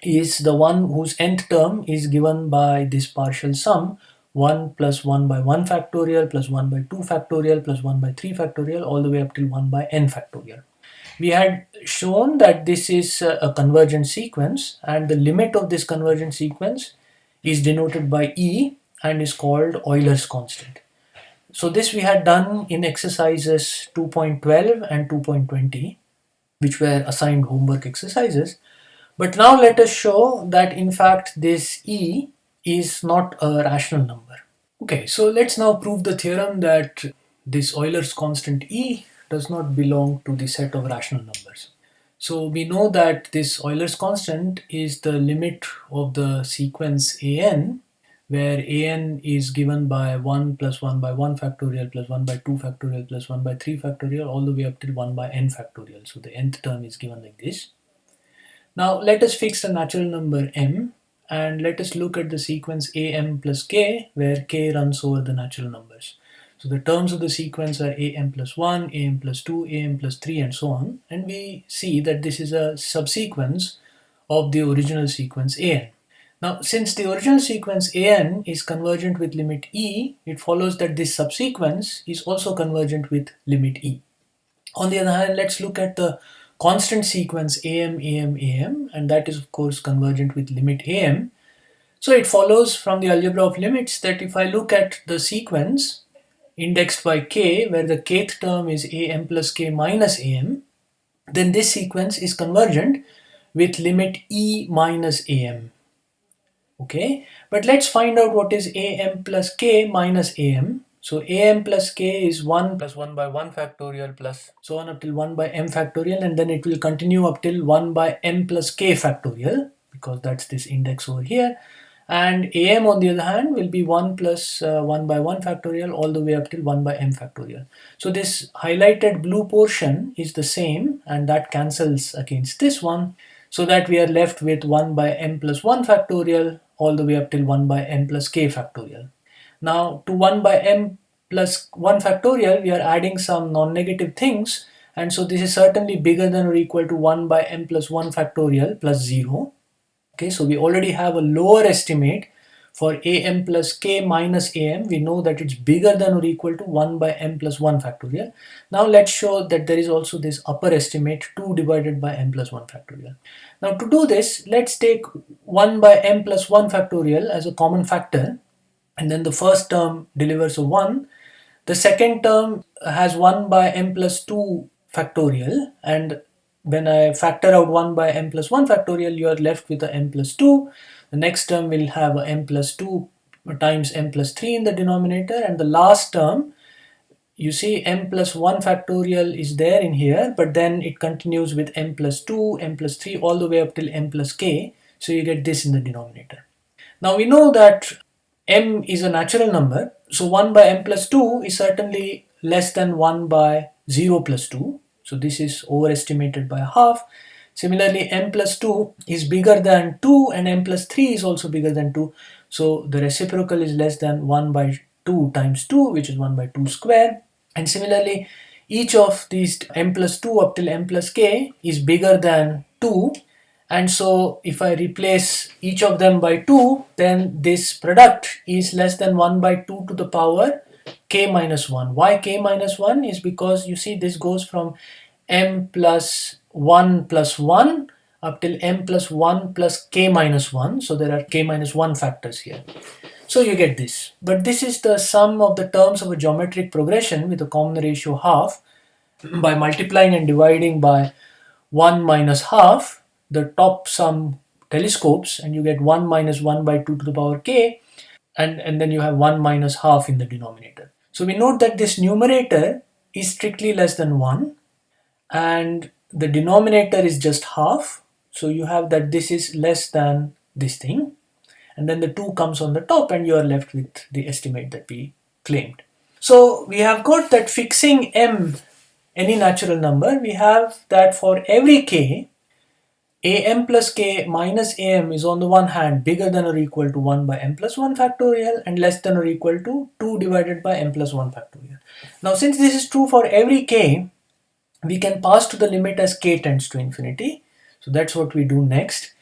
is the one whose nth term is given by this partial sum 1 plus 1 by 1 factorial plus 1 by 2 factorial plus 1 by 3 factorial all the way up till 1 by n factorial. We had shown that this is a convergent sequence, and the limit of this convergent sequence is denoted by E and is called Euler's constant. So this we had done in exercises 2.12 and 2.20, which were assigned homework exercises. But now let us show that in fact this E is not a rational number. Okay, so let's now prove the theorem that this Euler's constant E does not belong to the set of rational numbers. So we know that this Euler's constant is the limit of the sequence an, where an is given by 1 plus 1 by 1 factorial plus 1 by 2 factorial plus 1 by 3 factorial all the way up till 1 by n factorial. So the nth term is given like this. Now let us fix a natural number m, and let us look at the sequence am plus k, where k runs over the natural numbers. So the terms of the sequence are am plus 1, am plus 2, am plus 3 and so on, and we see that this is a subsequence of the original sequence an. Now since the original sequence an is convergent with limit e, it follows that this subsequence is also convergent with limit e. On the other hand, let's look at the constant sequence am, am, am, and that is of course convergent with limit am. So it follows from the algebra of limits that if I look at the sequence indexed by k, where the kth term is am plus k minus am, then this sequence is convergent with limit e minus am. Okay, but let's find out what is am plus k minus am. So am plus k is 1 plus 1 by 1 factorial plus so on up till 1 by m factorial, and then it will continue up till 1 by m plus k factorial, because that's this index over here. And am on the other hand will be 1 plus 1 by 1 factorial all the way up till 1 by m factorial. So this highlighted blue portion is the same, and that cancels against this one. so that we are left with 1 by m plus 1 factorial all the way up till 1 by m plus k factorial. Now to 1 by m plus 1 factorial we are adding some non-negative things, and so this is certainly bigger than or equal to 1 by m plus 1 factorial plus 0. Okay, so we already have a lower estimate for am plus k minus am. We know that it's bigger than or equal to 1 by m plus 1 factorial. Now let's show that there is also this upper estimate 2 divided by m plus 1 factorial. Now to do this, let's take 1 by m plus 1 factorial as a common factor, and then the first term delivers a 1. The second term has 1 by m plus 2 factorial, and when I factor out 1 by m plus 1 factorial, you are left with a m plus 2. The next term will have a m plus 2 times m plus 3 in the denominator, and the last term, you see m plus 1 factorial is there in here, but then it continues with m plus 2, m plus 3 all the way up till m plus k, so you get this in the denominator. Now we know that m is a natural number, so 1 by m plus 2 is certainly less than 1 by 0 plus 2, so this is overestimated by half. Similarly, m plus 2 is bigger than 2 and m plus 3 is also bigger than 2, so the reciprocal is less than 1 by 2 times 2, which is 1 by 2 square. And similarly, each of these m plus 2 up till m plus k is bigger than 2, and so if I replace each of them by 2, then this product is less than 1 by 2 to the power k minus 1. Why k minus 1 is because you see this goes from m plus 1 plus 1 up till m plus 1 plus k minus 1, so there are k minus 1 factors here. So you get this, but this is the sum of the terms of a geometric progression with a common ratio half. By multiplying and dividing by 1 minus half, the top sum telescopes, and you get 1 minus 1 by 2 to the power k, and then you have 1 minus half in the denominator. So we note that this numerator is strictly less than 1 and the denominator is just half, so you have that this is less than this thing, and then the 2 comes on the top and you are left with the estimate that we claimed. So we have got that fixing m any natural number, we have that for every k, am plus k minus am is on the one hand bigger than or equal to 1 by m plus 1 factorial and less than or equal to 2 divided by m plus 1 factorial. Now since this is true for every k, we can pass to the limit as k tends to infinity. So that's what we do next.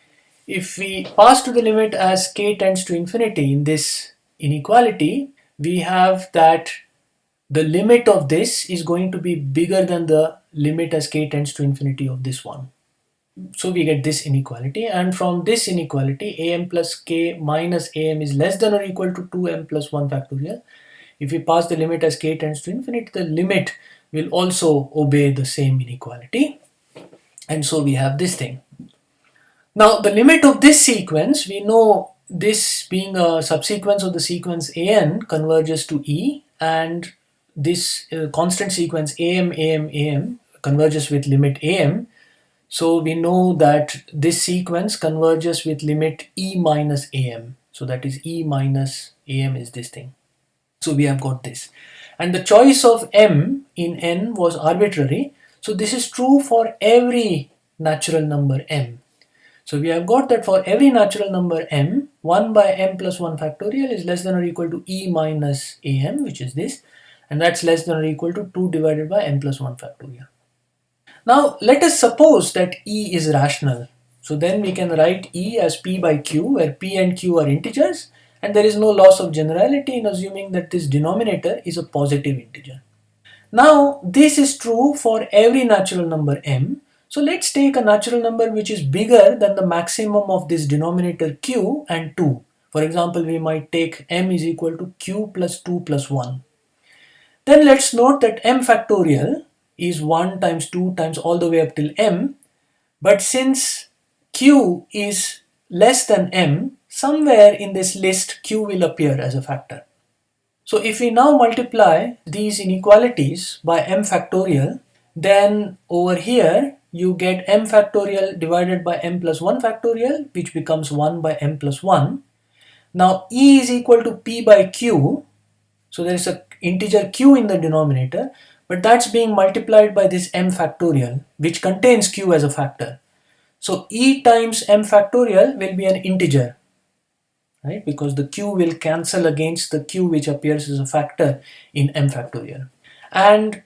If we pass to the limit as k tends to infinity in this inequality, we have that the limit of this is going to be bigger than the limit as k tends to infinity of this one. So we get this inequality, and from this inequality am plus k minus am is less than or equal to 2m plus 1 factorial. If we pass the limit as k tends to infinity, the limit will also obey the same inequality, and so we have this thing. Now the limit of this sequence, we know this being a subsequence of the sequence an converges to e, and this constant sequence am converges with limit am. So we know that this sequence converges with limit e minus am. So that is e minus am is this thing. So we have got this. And the choice of m in n was arbitrary. So this is true for every natural number m. So we have got that for every natural number m, 1 by m plus 1 factorial is less than or equal to e minus am, which is this, and that's less than or equal to 2 divided by m plus 1 factorial. Now let us suppose that e is rational. So then we can write e as p by q, where p and q are integers, and there is no loss of generality in assuming that this denominator is a positive integer. Now this is true for every natural number m. So let's take a natural number which is bigger than the maximum of this denominator q and 2. For example, we might take m is equal to q plus 2 plus 1. Then let's note that m factorial is 1 times 2 times all the way up till m, but since q is less than m, somewhere in this list q will appear as a factor. So if we now multiply these inequalities by m factorial, then over here you get m factorial divided by m plus 1 factorial, which becomes 1 by m plus 1. Now e is equal to p by q, so there is an integer q in the denominator, but that's being multiplied by this m factorial, which contains q as a factor. So e times m factorial will be an integer, right? Because the q will cancel against the q which appears as a factor in m factorial. And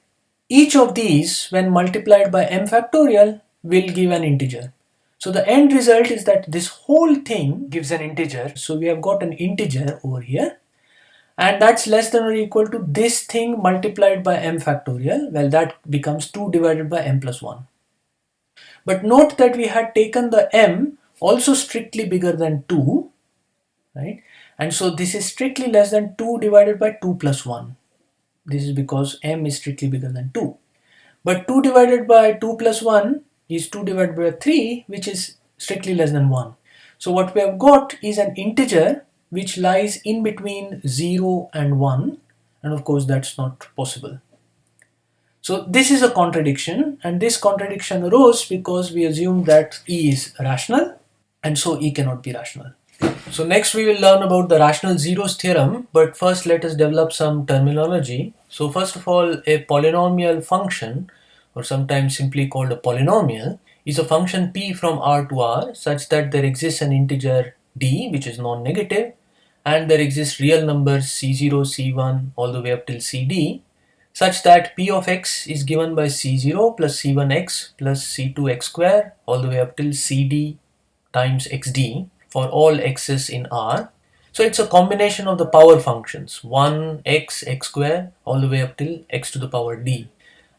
each of these, when multiplied by m factorial, will give an integer. So the end result is that this whole thing gives an integer. So we have got an integer over here, and that's less than or equal to this thing multiplied by m factorial. Well, that becomes 2 divided by m plus 1. But note that we had taken the m also strictly bigger than 2, right? And so this is strictly less than 2 divided by 2 plus 1. This is because m is strictly bigger than 2. But 2 divided by 2 plus 1 is 2 divided by 3, which is strictly less than 1. So what we have got is an integer which lies in between 0 and 1, and of course that's not possible. So this is a contradiction, and this contradiction arose because we assumed that E is rational, and so E cannot be rational. So next we will learn about the rational zeros theorem, but first let us develop some terminology. So first of all, a polynomial function, or sometimes simply called a polynomial, is a function p from R to R such that there exists an integer d which is non-negative, and there exist real numbers c0, c1 all the way up till cd, such that p of x is given by c0 plus c1x plus c2x square all the way up till cd times xd for all x's in R. So it's a combination of the power functions 1, x square all the way up till x to the power d.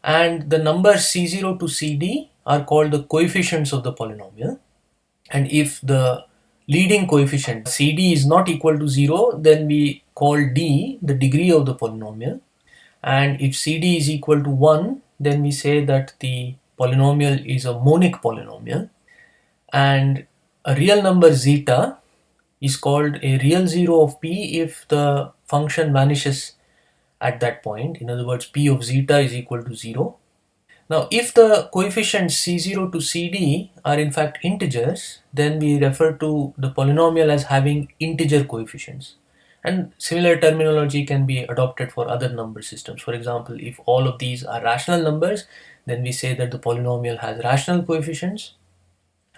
And the numbers c0 to cd are called the coefficients of the polynomial. And if the leading coefficient cd is not equal to 0, then we call d the degree of the polynomial. And if cd is equal to 1, then we say that the polynomial is a monic polynomial. And a real number zeta is called a real zero of p if the function vanishes at that point. In other words, p of zeta is equal to 0. Now, if the coefficients c0 to cd are in fact integers, then we refer to the polynomial as having integer coefficients. And similar terminology can be adopted for other number systems. For example, if all of these are rational numbers, then we say that the polynomial has rational coefficients.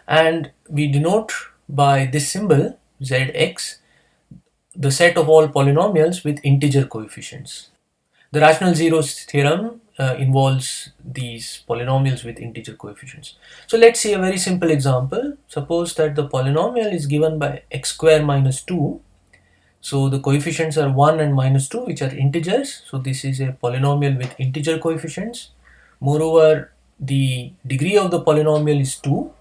And we denote by this symbol zx the set of all polynomials with integer coefficients. The rational zeros theorem involves these polynomials with integer coefficients. So let's see a very simple example. Suppose that the polynomial is given by x square minus 2. So the coefficients are 1 and minus 2, which are integers. So this is a polynomial with integer coefficients. Moreover, the degree of the polynomial is 2.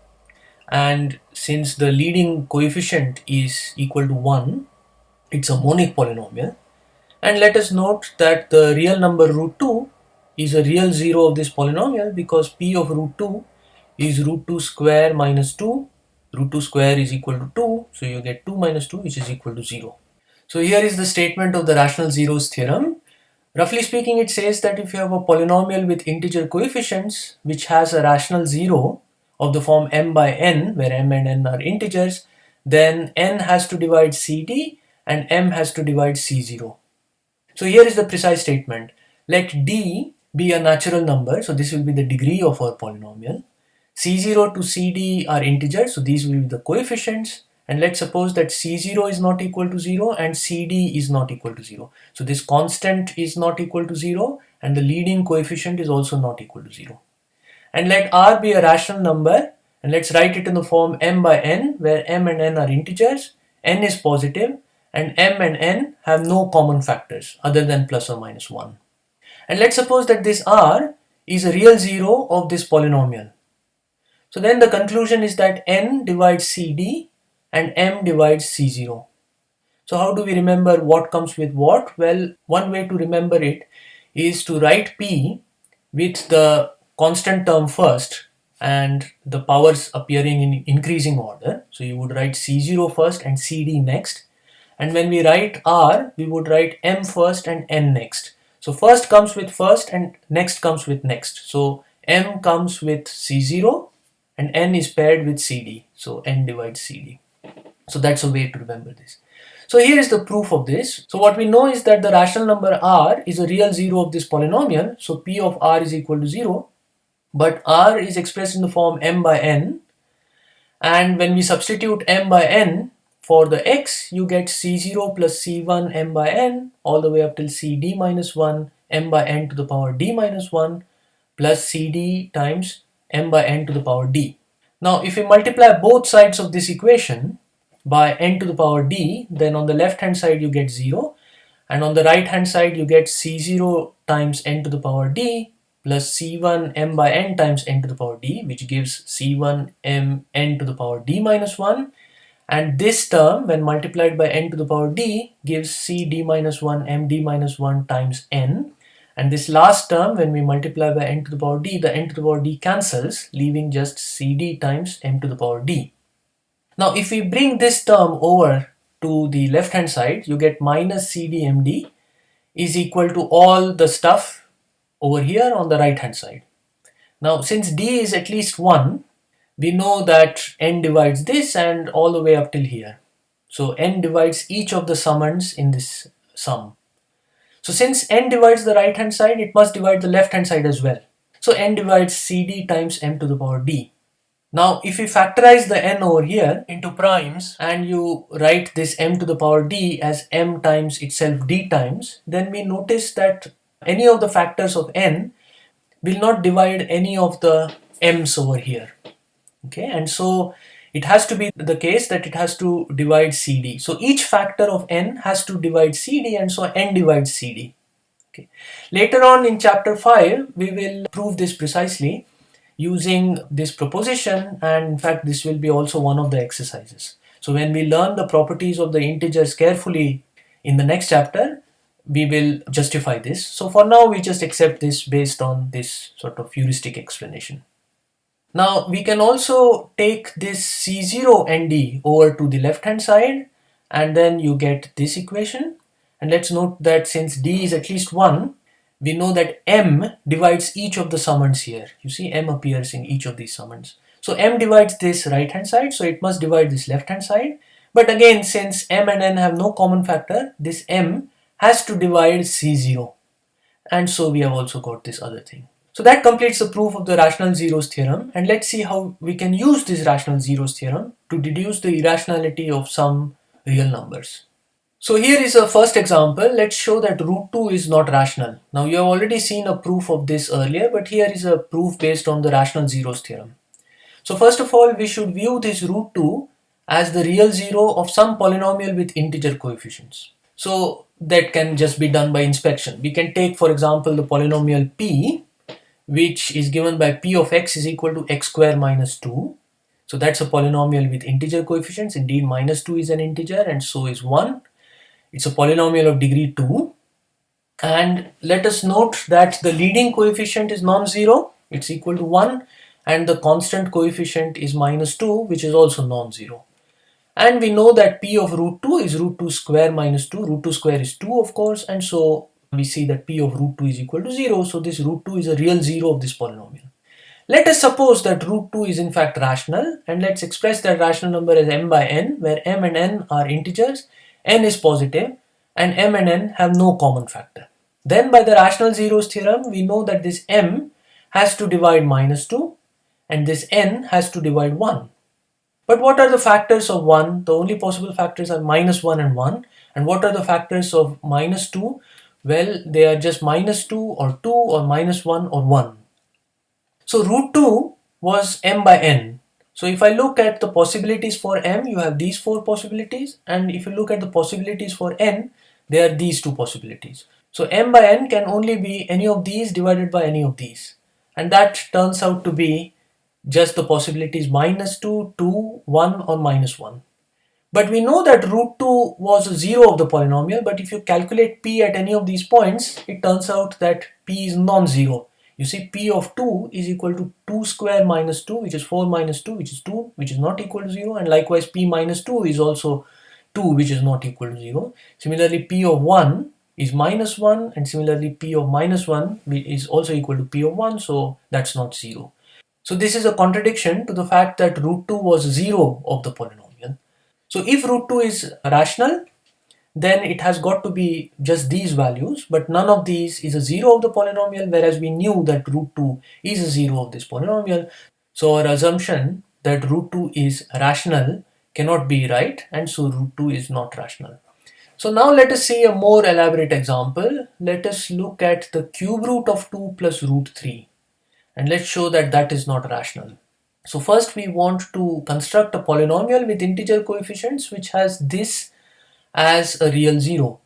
And since the leading coefficient is equal to 1, it's a monic polynomial. And let us note that the real number root 2 is a real zero of this polynomial because p of root 2 is root 2 square minus 2. Root 2 square is equal to 2, so you get 2 minus 2, which is equal to 0. So here is the statement of the rational zeros theorem. Roughly speaking, it says that if you have a polynomial with integer coefficients which has a rational zero of the form m by n, where m and n are integers, then n has to divide cd and m has to divide c0. So here is the precise statement. Let d be a natural number, so this will be the degree of our polynomial. c0 to cd are integers, so these will be the coefficients. And let's suppose that c0 is not equal to 0 and cd is not equal to 0. So this constant is not equal to 0 and the leading coefficient is also not equal to 0. And let r be a rational number, and let's write it in the form m by n, where m and n are integers, n is positive, and m and n have no common factors other than plus or minus 1. And let's suppose that this r is a real zero of this polynomial. So then the conclusion is that n divides cd and m divides c0. So how do we remember what comes with what? Well, one way to remember it is to write p with the constant term first and the powers appearing in increasing order. So you would write c0 first and cd next. And when we write r, we would write m first and n next. So first comes with first and next comes with next. So m comes with c0 and n is paired with cd. So n divides cd. So that's a way to remember this. So here is the proof of this. So what we know is that the rational number r is a real zero of this polynomial. So p of r is equal to 0. But r is expressed in the form m by n. And when we substitute m by n for the x, you get c0 plus c1 m by n all the way up till cd minus 1 m by n to the power d minus 1 plus cd times m by n to the power d. Now if we multiply both sides of this equation by n to the power d, then on the left hand side you get 0, and on the right hand side you get c0 times n to the power d plus c1 m by n times n to the power d, which gives c1 m n to the power d minus 1, and this term when multiplied by n to the power d gives c d minus 1 m d minus 1 times n, and this last term when we multiply by n to the power d, the n to the power d cancels, leaving just cd times m to the power d. Now if we bring this term over to the left hand side, you get minus cdmd is equal to all the stuff over here on the right hand side. Now since d is at least 1, we know that n divides this and all the way up till here. So n divides each of the summands in this sum. So since n divides the right hand side, it must divide the left hand side as well. So n divides cd times m to the power d. Now if we factorize the n over here into primes and you write this m to the power d as m times itself d times, then we notice that any of the factors of n will not divide any of the m's over here. Okay, and so it has to be the case that it has to divide cd. So each factor of n has to divide cd, and so n divides cd. Okay. Later on in chapter 5, we will prove this precisely using this proposition, and in fact this will be also one of the exercises. So when we learn the properties of the integers carefully in the next chapter, we will justify this. So for now we just accept this based on this sort of heuristic explanation. Now we can also take this c0 nd over to the left hand side, and then you get this equation. And let's note that since d is at least 1, we know that m divides each of the summands here. You see m appears in each of these summands. So m divides this right hand side, so it must divide this left hand side. But again, since m and n have no common factor, this m has to divide c0. And so we have also got this other thing. So that completes the proof of the rational zeros theorem, and let's see how we can use this rational zeros theorem to deduce the irrationality of some real numbers. So here is a first example. Let's show that root 2 is not rational. Now you have already seen a proof of this earlier, but here is a proof based on the rational zeros theorem. So first of all, we should view this root 2 as the real zero of some polynomial with integer coefficients. So that can just be done by inspection. We can take, for example, the polynomial p, which is given by p of x is equal to x square minus 2. So that's a polynomial with integer coefficients. Indeed, minus 2 is an integer, and so is 1. It's a polynomial of degree 2. And let us note that the leading coefficient is non-zero, it's equal to 1, and the constant coefficient is minus 2, which is also non-zero. And we know that p of root 2 is root 2 square minus 2. Root 2 square is 2, of course, and so we see that p of root 2 is equal to 0. So this root 2 is a real zero of this polynomial. Let us suppose that root 2 is in fact rational, and let's express that rational number as m by n, where m and n are integers, n is positive, and m and n have no common factor. Then by the rational zeros theorem, we know that this m has to divide minus 2, and this n has to divide 1. But what are the factors of 1? The only possible factors are minus 1 and 1. And what are the factors of minus 2? Well, they are just minus 2 or 2 or minus 1 or 1. So root 2 was m by n. So if I look at the possibilities for m, you have these 4 possibilities. And if you look at the possibilities for n, there are these 2 possibilities. So m by n can only be any of these divided by any of these. And that turns out to be just the possibilities minus 2, 2, 1 or minus 1. But we know that root 2 was a 0 of the polynomial, but if you calculate p at any of these points, it turns out that p is non-zero. You see, p of 2 is equal to 2 square minus 2, which is 4 minus 2, which is 2, which is not equal to 0, and likewise p minus 2 is also 2, which is not equal to 0. Similarly, p of 1 is minus 1, and similarly p of minus 1 is also equal to p of 1, so that's not 0. So this is a contradiction to the fact that root 2 was 0 of the polynomial. So if root 2 is rational, then it has got to be just these values, but none of these is a 0 of the polynomial, whereas we knew that root 2 is a 0 of this polynomial. So our assumption that root 2 is rational cannot be right, and so root 2 is not rational. So now let us see a more elaborate example. Let us look at the cube root of 2 plus root 3, and let's show that that is not rational. So first we want to construct a polynomial with integer coefficients which has this as a real zero.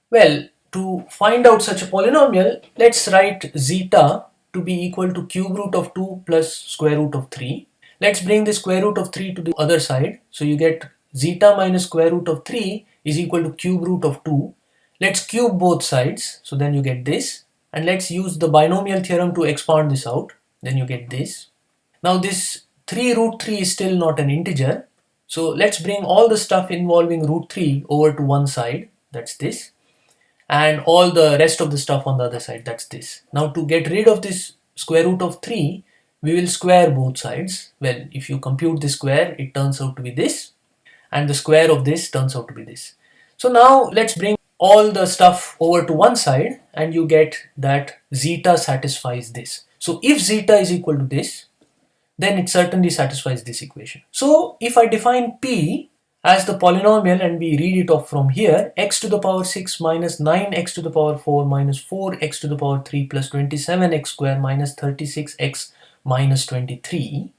Well, to find out such a polynomial, let's write zeta to be equal to cube root of 2 plus square root of 3. Let's bring the square root of 3 to the other side. So you get zeta minus square root of 3 is equal to cube root of 2. Let's cube both sides. So then you get this. And let's use the binomial theorem to expand this out. Then you get this. Now this 3 root 3 is still not an integer. So let's bring all the stuff involving root 3 over to one side. That's this. And all the rest of the stuff on the other side. That's this. Now to get rid of this square root of 3, we will square both sides. Well, if you compute the square, it turns out to be this. And the square of this turns out to be this. So now let's bring all the stuff over to one side and you get that zeta satisfies this. So if zeta is equal to this, then it certainly satisfies this equation. So if I define P as the polynomial and we read it off from here, x to the power 6 minus 9x to the power 4 minus 4x to the power 3 plus 27x square minus 36x minus 23.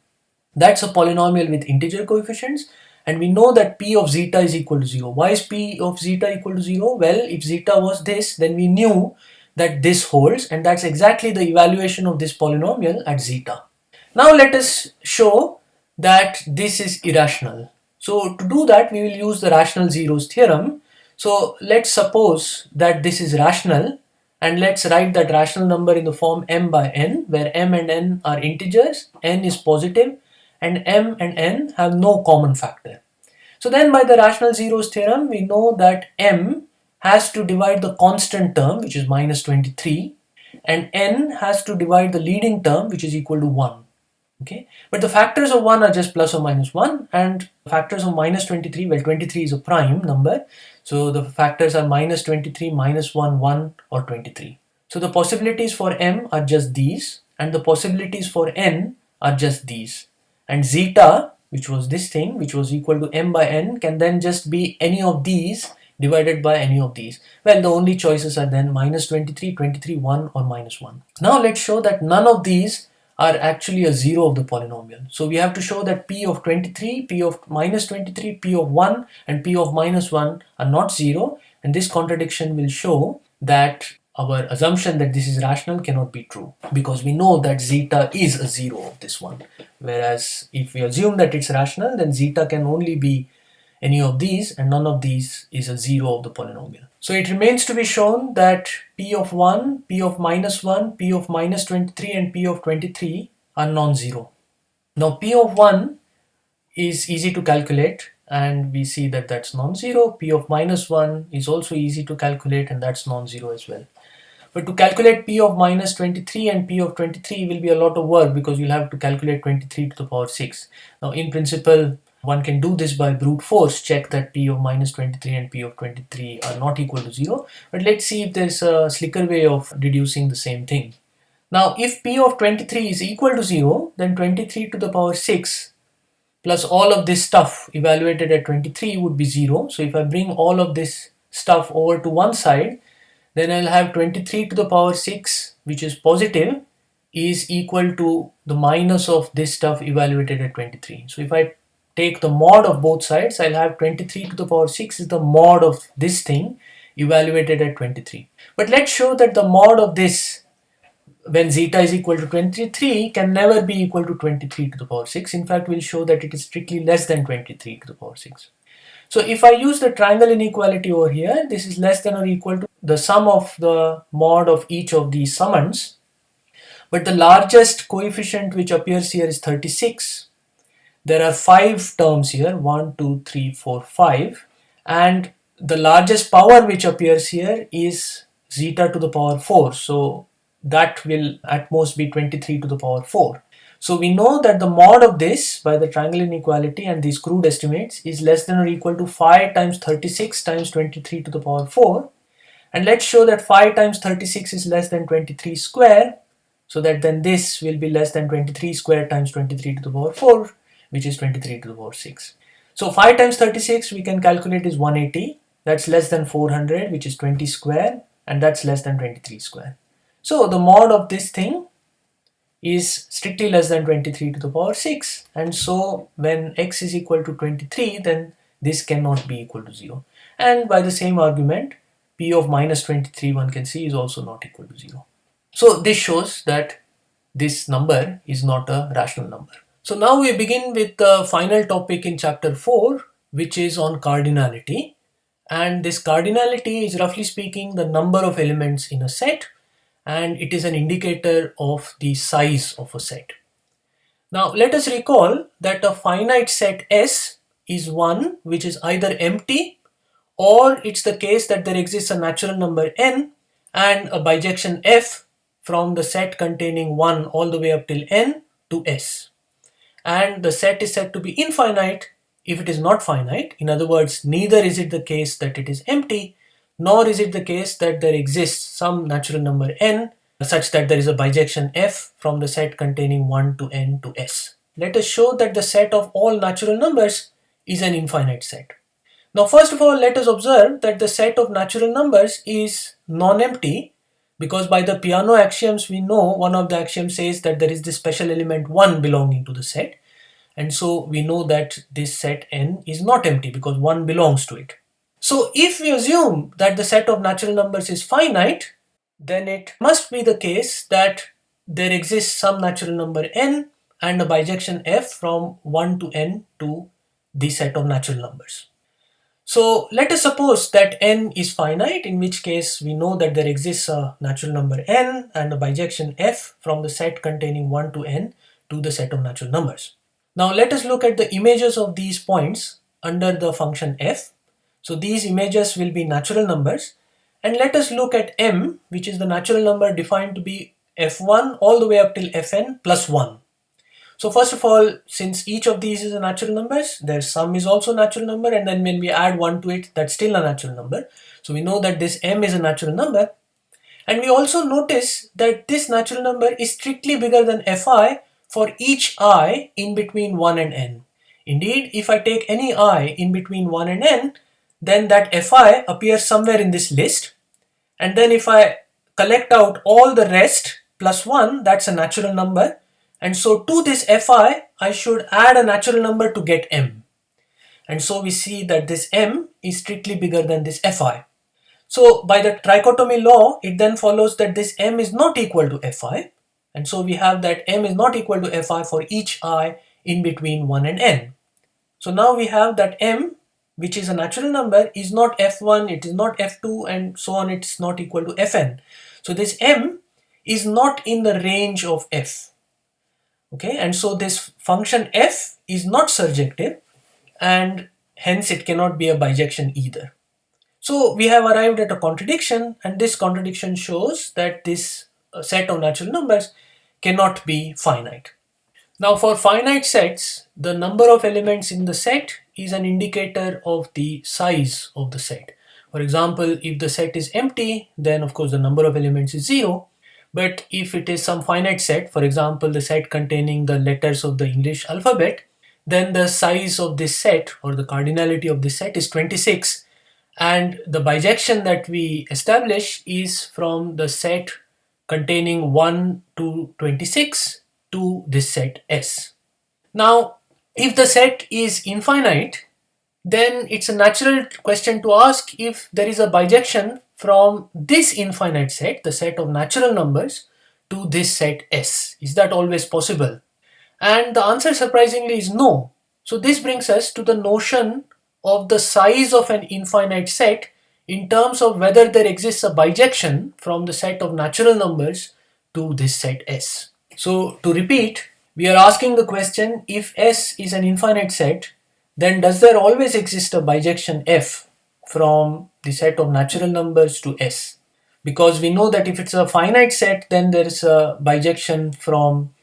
That's a polynomial with integer coefficients, and we know that P of zeta is equal to 0. Why is P of zeta equal to 0? Well, if zeta was this, then we knew that this holds, and that's exactly the evaluation of this polynomial at zeta. Now let us show that this is irrational. So to do that, we will use the rational zeros theorem. So let's suppose that this is rational, and let's write that rational number in the form m by n, where m and n are integers, n is positive, and m and n have no common factor. So then by the rational zeros theorem, we know that m has to divide the constant term, which is minus 23, and n has to divide the leading term, which is equal to 1. Okay, but the factors of 1 are just plus or minus 1, and factors of minus 23, well, 23 is a prime number, so the factors are minus 23, minus 1, 1 or 23. So the possibilities for m are just these, and the possibilities for n are just these. And zeta, which was this thing, which was equal to m by n, can then just be any of these divided by any of these. Well, the only choices are then minus 23, 23, 1 or minus 1. Now let's show that none of these are actually a zero of the polynomial. So we have to show that P of 23, P of minus 23, P of 1 and P of minus 1 are not zero, and this contradiction will show that our assumption that this is rational cannot be true, because we know that zeta is a zero of this one. Whereas if we assume that it's rational, then zeta can only be any of these, and none of these is a zero of the polynomial. So it remains to be shown that P of 1, P of minus 1, P of minus 23 and P of 23 are non-zero. Now P of 1 is easy to calculate, and we see that that's non-zero. P of minus 1 is also easy to calculate, and that's non-zero as well. But to calculate P of minus 23 and P of 23 will be a lot of work, because you'll have to calculate 23 to the power 6. Now in principle, one can do this by brute force, check that P of minus 23 and P of 23 are not equal to 0. But let's see if there's a slicker way of deducing the same thing. Now if P of 23 is equal to 0, then 23 to the power 6 plus all of this stuff evaluated at 23 would be 0. So if I bring all of this stuff over to one side, then I'll have 23 to the power 6, which is positive, is equal to the minus of this stuff evaluated at 23. So if I take the mod of both sides, I'll have 23 to the power 6 is the mod of this thing evaluated at 23. But let's show that the mod of this, when zeta is equal to 23, can never be equal to 23 to the power 6. In fact, we'll show that it is strictly less than 23 to the power 6. So if I use the triangle inequality over here, this is less than or equal to the sum of the mod of each of these summands. But the largest coefficient which appears here is 36. There are 5 terms here, 1, 2, 3, 4, 5, and the largest power which appears here is zeta to the power 4, so that will at most be 23 to the power 4. So we know that the mod of this by the triangle inequality and these crude estimates is less than or equal to 5 times 36 times 23 to the power 4, and let's show that 5 times 36 is less than 23 square, so that then this will be less than 23 square times 23 to the power 4, which is 23 to the power 6. So 5 times 36 we can calculate is 180. That's less than 400, which is 20 square, and that's less than 23 square. So the mod of this thing is strictly less than 23 to the power 6. And so when x is equal to 23, then this cannot be equal to 0. And by the same argument, p of minus 23, one can see, is also not equal to 0. So this shows that this number is not a rational number. So now we begin with the final topic in chapter 4, which is on cardinality. And this cardinality is, roughly speaking, the number of elements in a set, and it is an indicator of the size of a set. Now let us recall that a finite set S is one which is either empty, or it's the case that there exists a natural number n and a bijection f from the set containing 1 all the way up till n to S. And the set is said to be infinite if it is not finite. In other words, neither is it the case that it is empty, nor is it the case that there exists some natural number n such that there is a bijection f from the set containing 1 to n to S. Let us show that the set of all natural numbers is an infinite set. Now first of all, let us observe that the set of natural numbers is non-empty, because by the piano axioms we know one of the axioms says that there is this special element 1 belonging to the set, and so we know that this set n is not empty because 1 belongs to it. So if we assume that the set of natural numbers is finite, then it must be the case that there exists some natural number n and a bijection f from 1 to n to the set of natural numbers. So let us suppose that n is finite, in which case we know that there exists a natural number n and a bijection f from the set containing 1 to n to the set of natural numbers. Now let us look at the images of these points under the function f. So these images will be natural numbers, and let us look at m, which is the natural number defined to be f1 all the way up till fn plus 1. So first of all, since each of these is a natural number, their sum is also a natural number, and then when we add 1 to it, that's still a natural number. So we know that this m is a natural number, and we also notice that this natural number is strictly bigger than fi for each I in between 1 and n. Indeed, if I take any I in between 1 and n, then that fi appears somewhere in this list, and then if I collect out all the rest plus 1, that's a natural number. And so to this fi, I should add a natural number to get m. And so we see that this m is strictly bigger than this fi. So by the trichotomy law, it then follows that this m is not equal to fi. And so we have that m is not equal to fi for each I in between 1 and n. So now we have that m, which is a natural number, is not f1, it is not f2, and so on, it's not equal to fn. So this m is not in the range of f. Okay, and so this function f is not surjective, and hence it cannot be a bijection either. So we have arrived at a contradiction, and this contradiction shows that this set of natural numbers cannot be finite. Now for finite sets, the number of elements in the set is an indicator of the size of the set. For example, if the set is empty, then of course the number of elements is 0. But if it is some finite set, for example, the set containing the letters of the English alphabet, then the size of this set, or the cardinality of this set, is 26. And the bijection that we establish is from the set containing 1 to 26 to this set S. Now, if the set is infinite, then it's a natural question to ask if there is a bijection from this infinite set, the set of natural numbers, to this set S. Is that always possible? And the answer surprisingly is no. So this brings us to the notion of the size of an infinite set in terms of whether there exists a bijection from the set of natural numbers to this set S. So to repeat, we are asking the question, if S is an infinite set, then does there always exist a bijection f from the set of natural numbers to S? Because we know that if it's a finite set, then there is a bijection from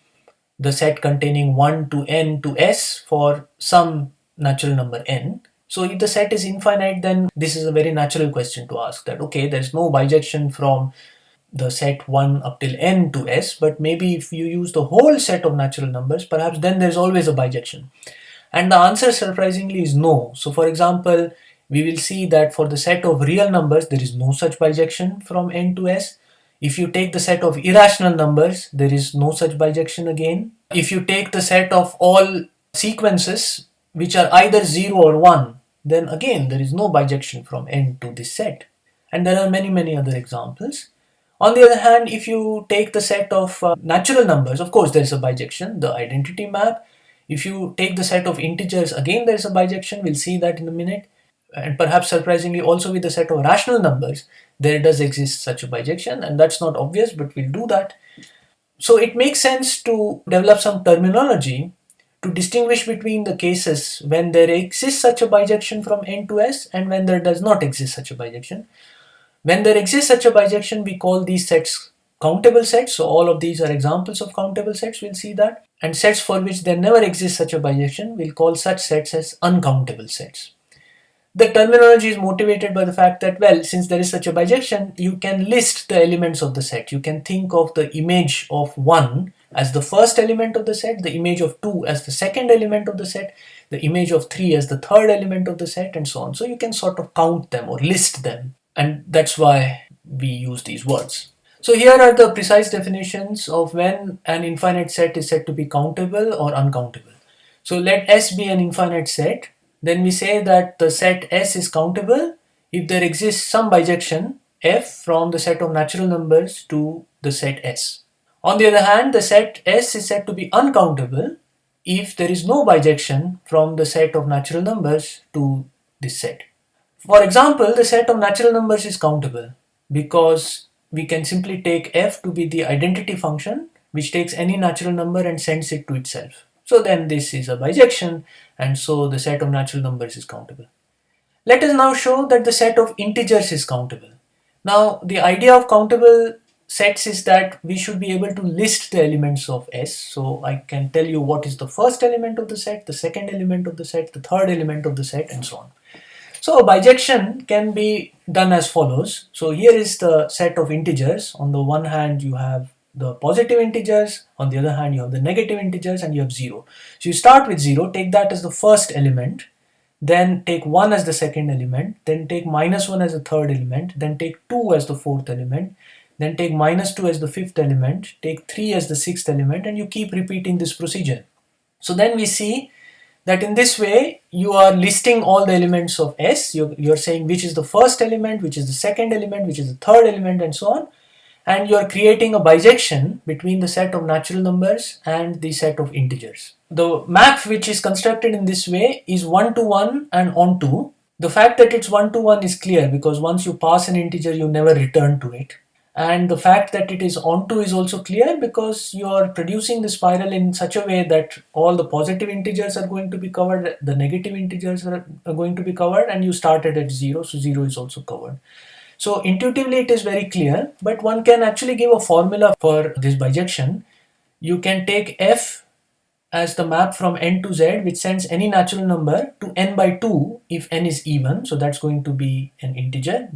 the set containing 1 to n to S for some natural number n. So if the set is infinite, then this is a very natural question to ask, that okay, there is no bijection from the set 1 up till n to S, but maybe if you use the whole set of natural numbers, perhaps then there is always a bijection. And the answer surprisingly is no. So for example, we will see that for the set of real numbers, there is no such bijection from n to s. If you take the set of irrational numbers, there is no such bijection again. If you take the set of all sequences which are either 0 or 1, then again there is no bijection from n to this set. And there are many other examples. On the other hand, if you take the set of natural numbers, of course there is a bijection, the identity map. If you take the set of integers, again there is a bijection, we'll see that in a minute. And perhaps surprisingly also with the set of rational numbers, there does exist such a bijection, and that's not obvious, but we'll do that. So it makes sense to develop some terminology to distinguish between the cases when there exists such a bijection from n to s and when there does not exist such a bijection. When there exists such a bijection, we call these sets countable sets. So all of these are examples of countable sets, we'll see that. And sets for which there never exists such a bijection, we'll call such sets as uncountable sets. The terminology is motivated by the fact that, well, since there is such a bijection, you can list the elements of the set. You can think of the image of 1 as the first element of the set, the image of 2 as the second element of the set, the image of 3 as the third element of the set, and so on. So you can sort of count them or list them. And that's why we use these words. So here are the precise definitions of when an infinite set is said to be countable or uncountable. So let S be an infinite set. Then we say that the set S is countable if there exists some bijection F from the set of natural numbers to the set S. On the other hand, the set S is said to be uncountable if there is no bijection from the set of natural numbers to this set. For example, the set of natural numbers is countable because we can simply take f to be the identity function which takes any natural number and sends it to itself. So then this is a bijection, and so the set of natural numbers is countable. Let us now show that the set of integers is countable. Now the idea of countable sets is that we should be able to list the elements of S. So I can tell you what is the first element of the set, the second element of the set, the third element of the set, and so on. So a bijection can be done as follows. So here is the set of integers. On the one hand you have the positive integers, on the other hand you have the negative integers, and you have 0. So you start with 0, take that as the first element, then take 1 as the second element, then take minus 1 as the third element, then take 2 as the fourth element, then take minus 2 as the fifth element, take 3 as the sixth element, and you keep repeating this procedure. So then we see that in this way you are listing all the elements of S. You're saying which is the first element, which is the second element, which is the third element, and so on. And you are creating a bijection between the set of natural numbers and the set of integers. The map which is constructed in this way is 1 to 1 and onto. The fact that it's 1 to 1 is clear because once you pass an integer you never return to it. And the fact that it is onto is also clear because you are producing the spiral in such a way that all the positive integers are going to be covered, the negative integers are going to be covered, and you started at 0, so 0 is also covered. So intuitively it is very clear, but one can actually give a formula for this bijection. You can take f as the map from n to z which sends any natural number to n by 2 if n is even, so that's going to be an integer.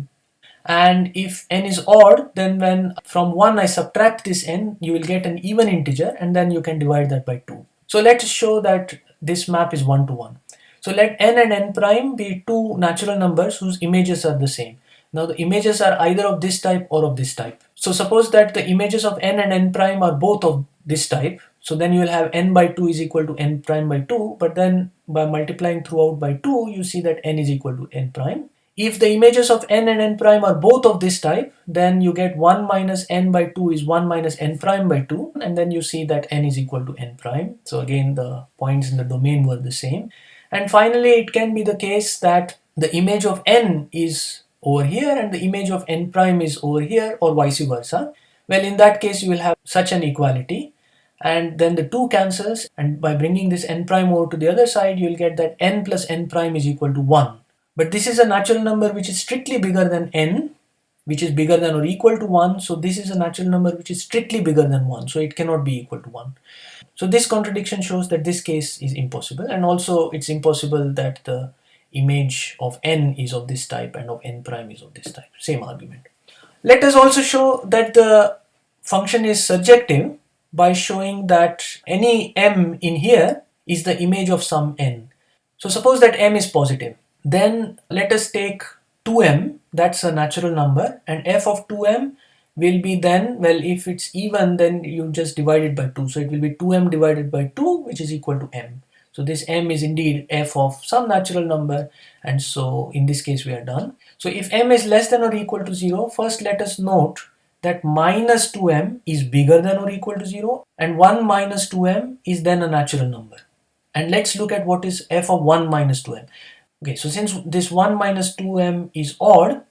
And if n is odd, then when from 1 I subtract this n, you will get an even integer, and then you can divide that by 2. So let's show that this map is 1 to 1. So let n and n prime be two natural numbers whose images are the same. Now the images are either of this type or of this type. So suppose that the images of n and n prime are both of this type. So then you will have n by 2 is equal to n prime by 2, but then by multiplying throughout by 2, you see that n is equal to n prime. If the images of n and n prime are both of this type, then you get 1 minus n by 2 is 1 minus n prime by 2, and then you see that n is equal to n prime. So again the points in the domain were the same. And finally it can be the case that the image of n is over here and the image of n prime is over here, or vice versa. Well, in that case you will have such an equality, and then the 2 cancels, and by bringing this n prime over to the other side you will get that n plus n prime is equal to 1. But this is a natural number which is strictly bigger than n, which is bigger than or equal to 1. So this is a natural number which is strictly bigger than 1. So it cannot be equal to 1. So this contradiction shows that this case is impossible, and also it's impossible that the image of n is of this type and of n prime is of this type. Same argument. Let us also show that the function is surjective by showing that any m in here is the image of some n. So suppose that m is positive. Then let us take 2m, that's a natural number, and f of 2m will be then, well, if it's even, then you just divide it by 2. So it will be 2m divided by 2, which is equal to m. So this m is indeed f of some natural number, and so in this case we are done. So if m is less than or equal to 0, first let us note that minus 2m is bigger than or equal to 0, and 1 minus 2m is then a natural number. And let's look at what is f of 1 minus 2m. Okay, so since this 1 minus 2m is odd,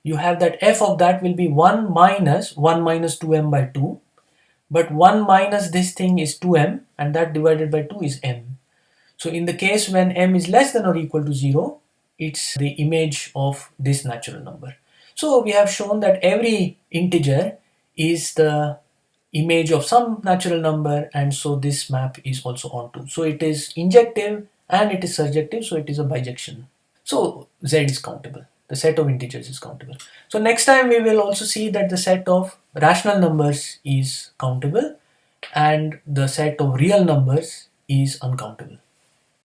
you have that f of that will be 1 minus 2m by 2. But 1 minus this thing is 2m, and that divided by 2 is m. So in the case when m is less than or equal to 0, it's the image of this natural number. So we have shown that every integer is the image of some natural number, and so this map is also onto. So it is injective and it is surjective, so it is a bijection. So z is countable. The set of integers is countable. So next time we will also see that the set of rational numbers is countable and the set of real numbers is uncountable.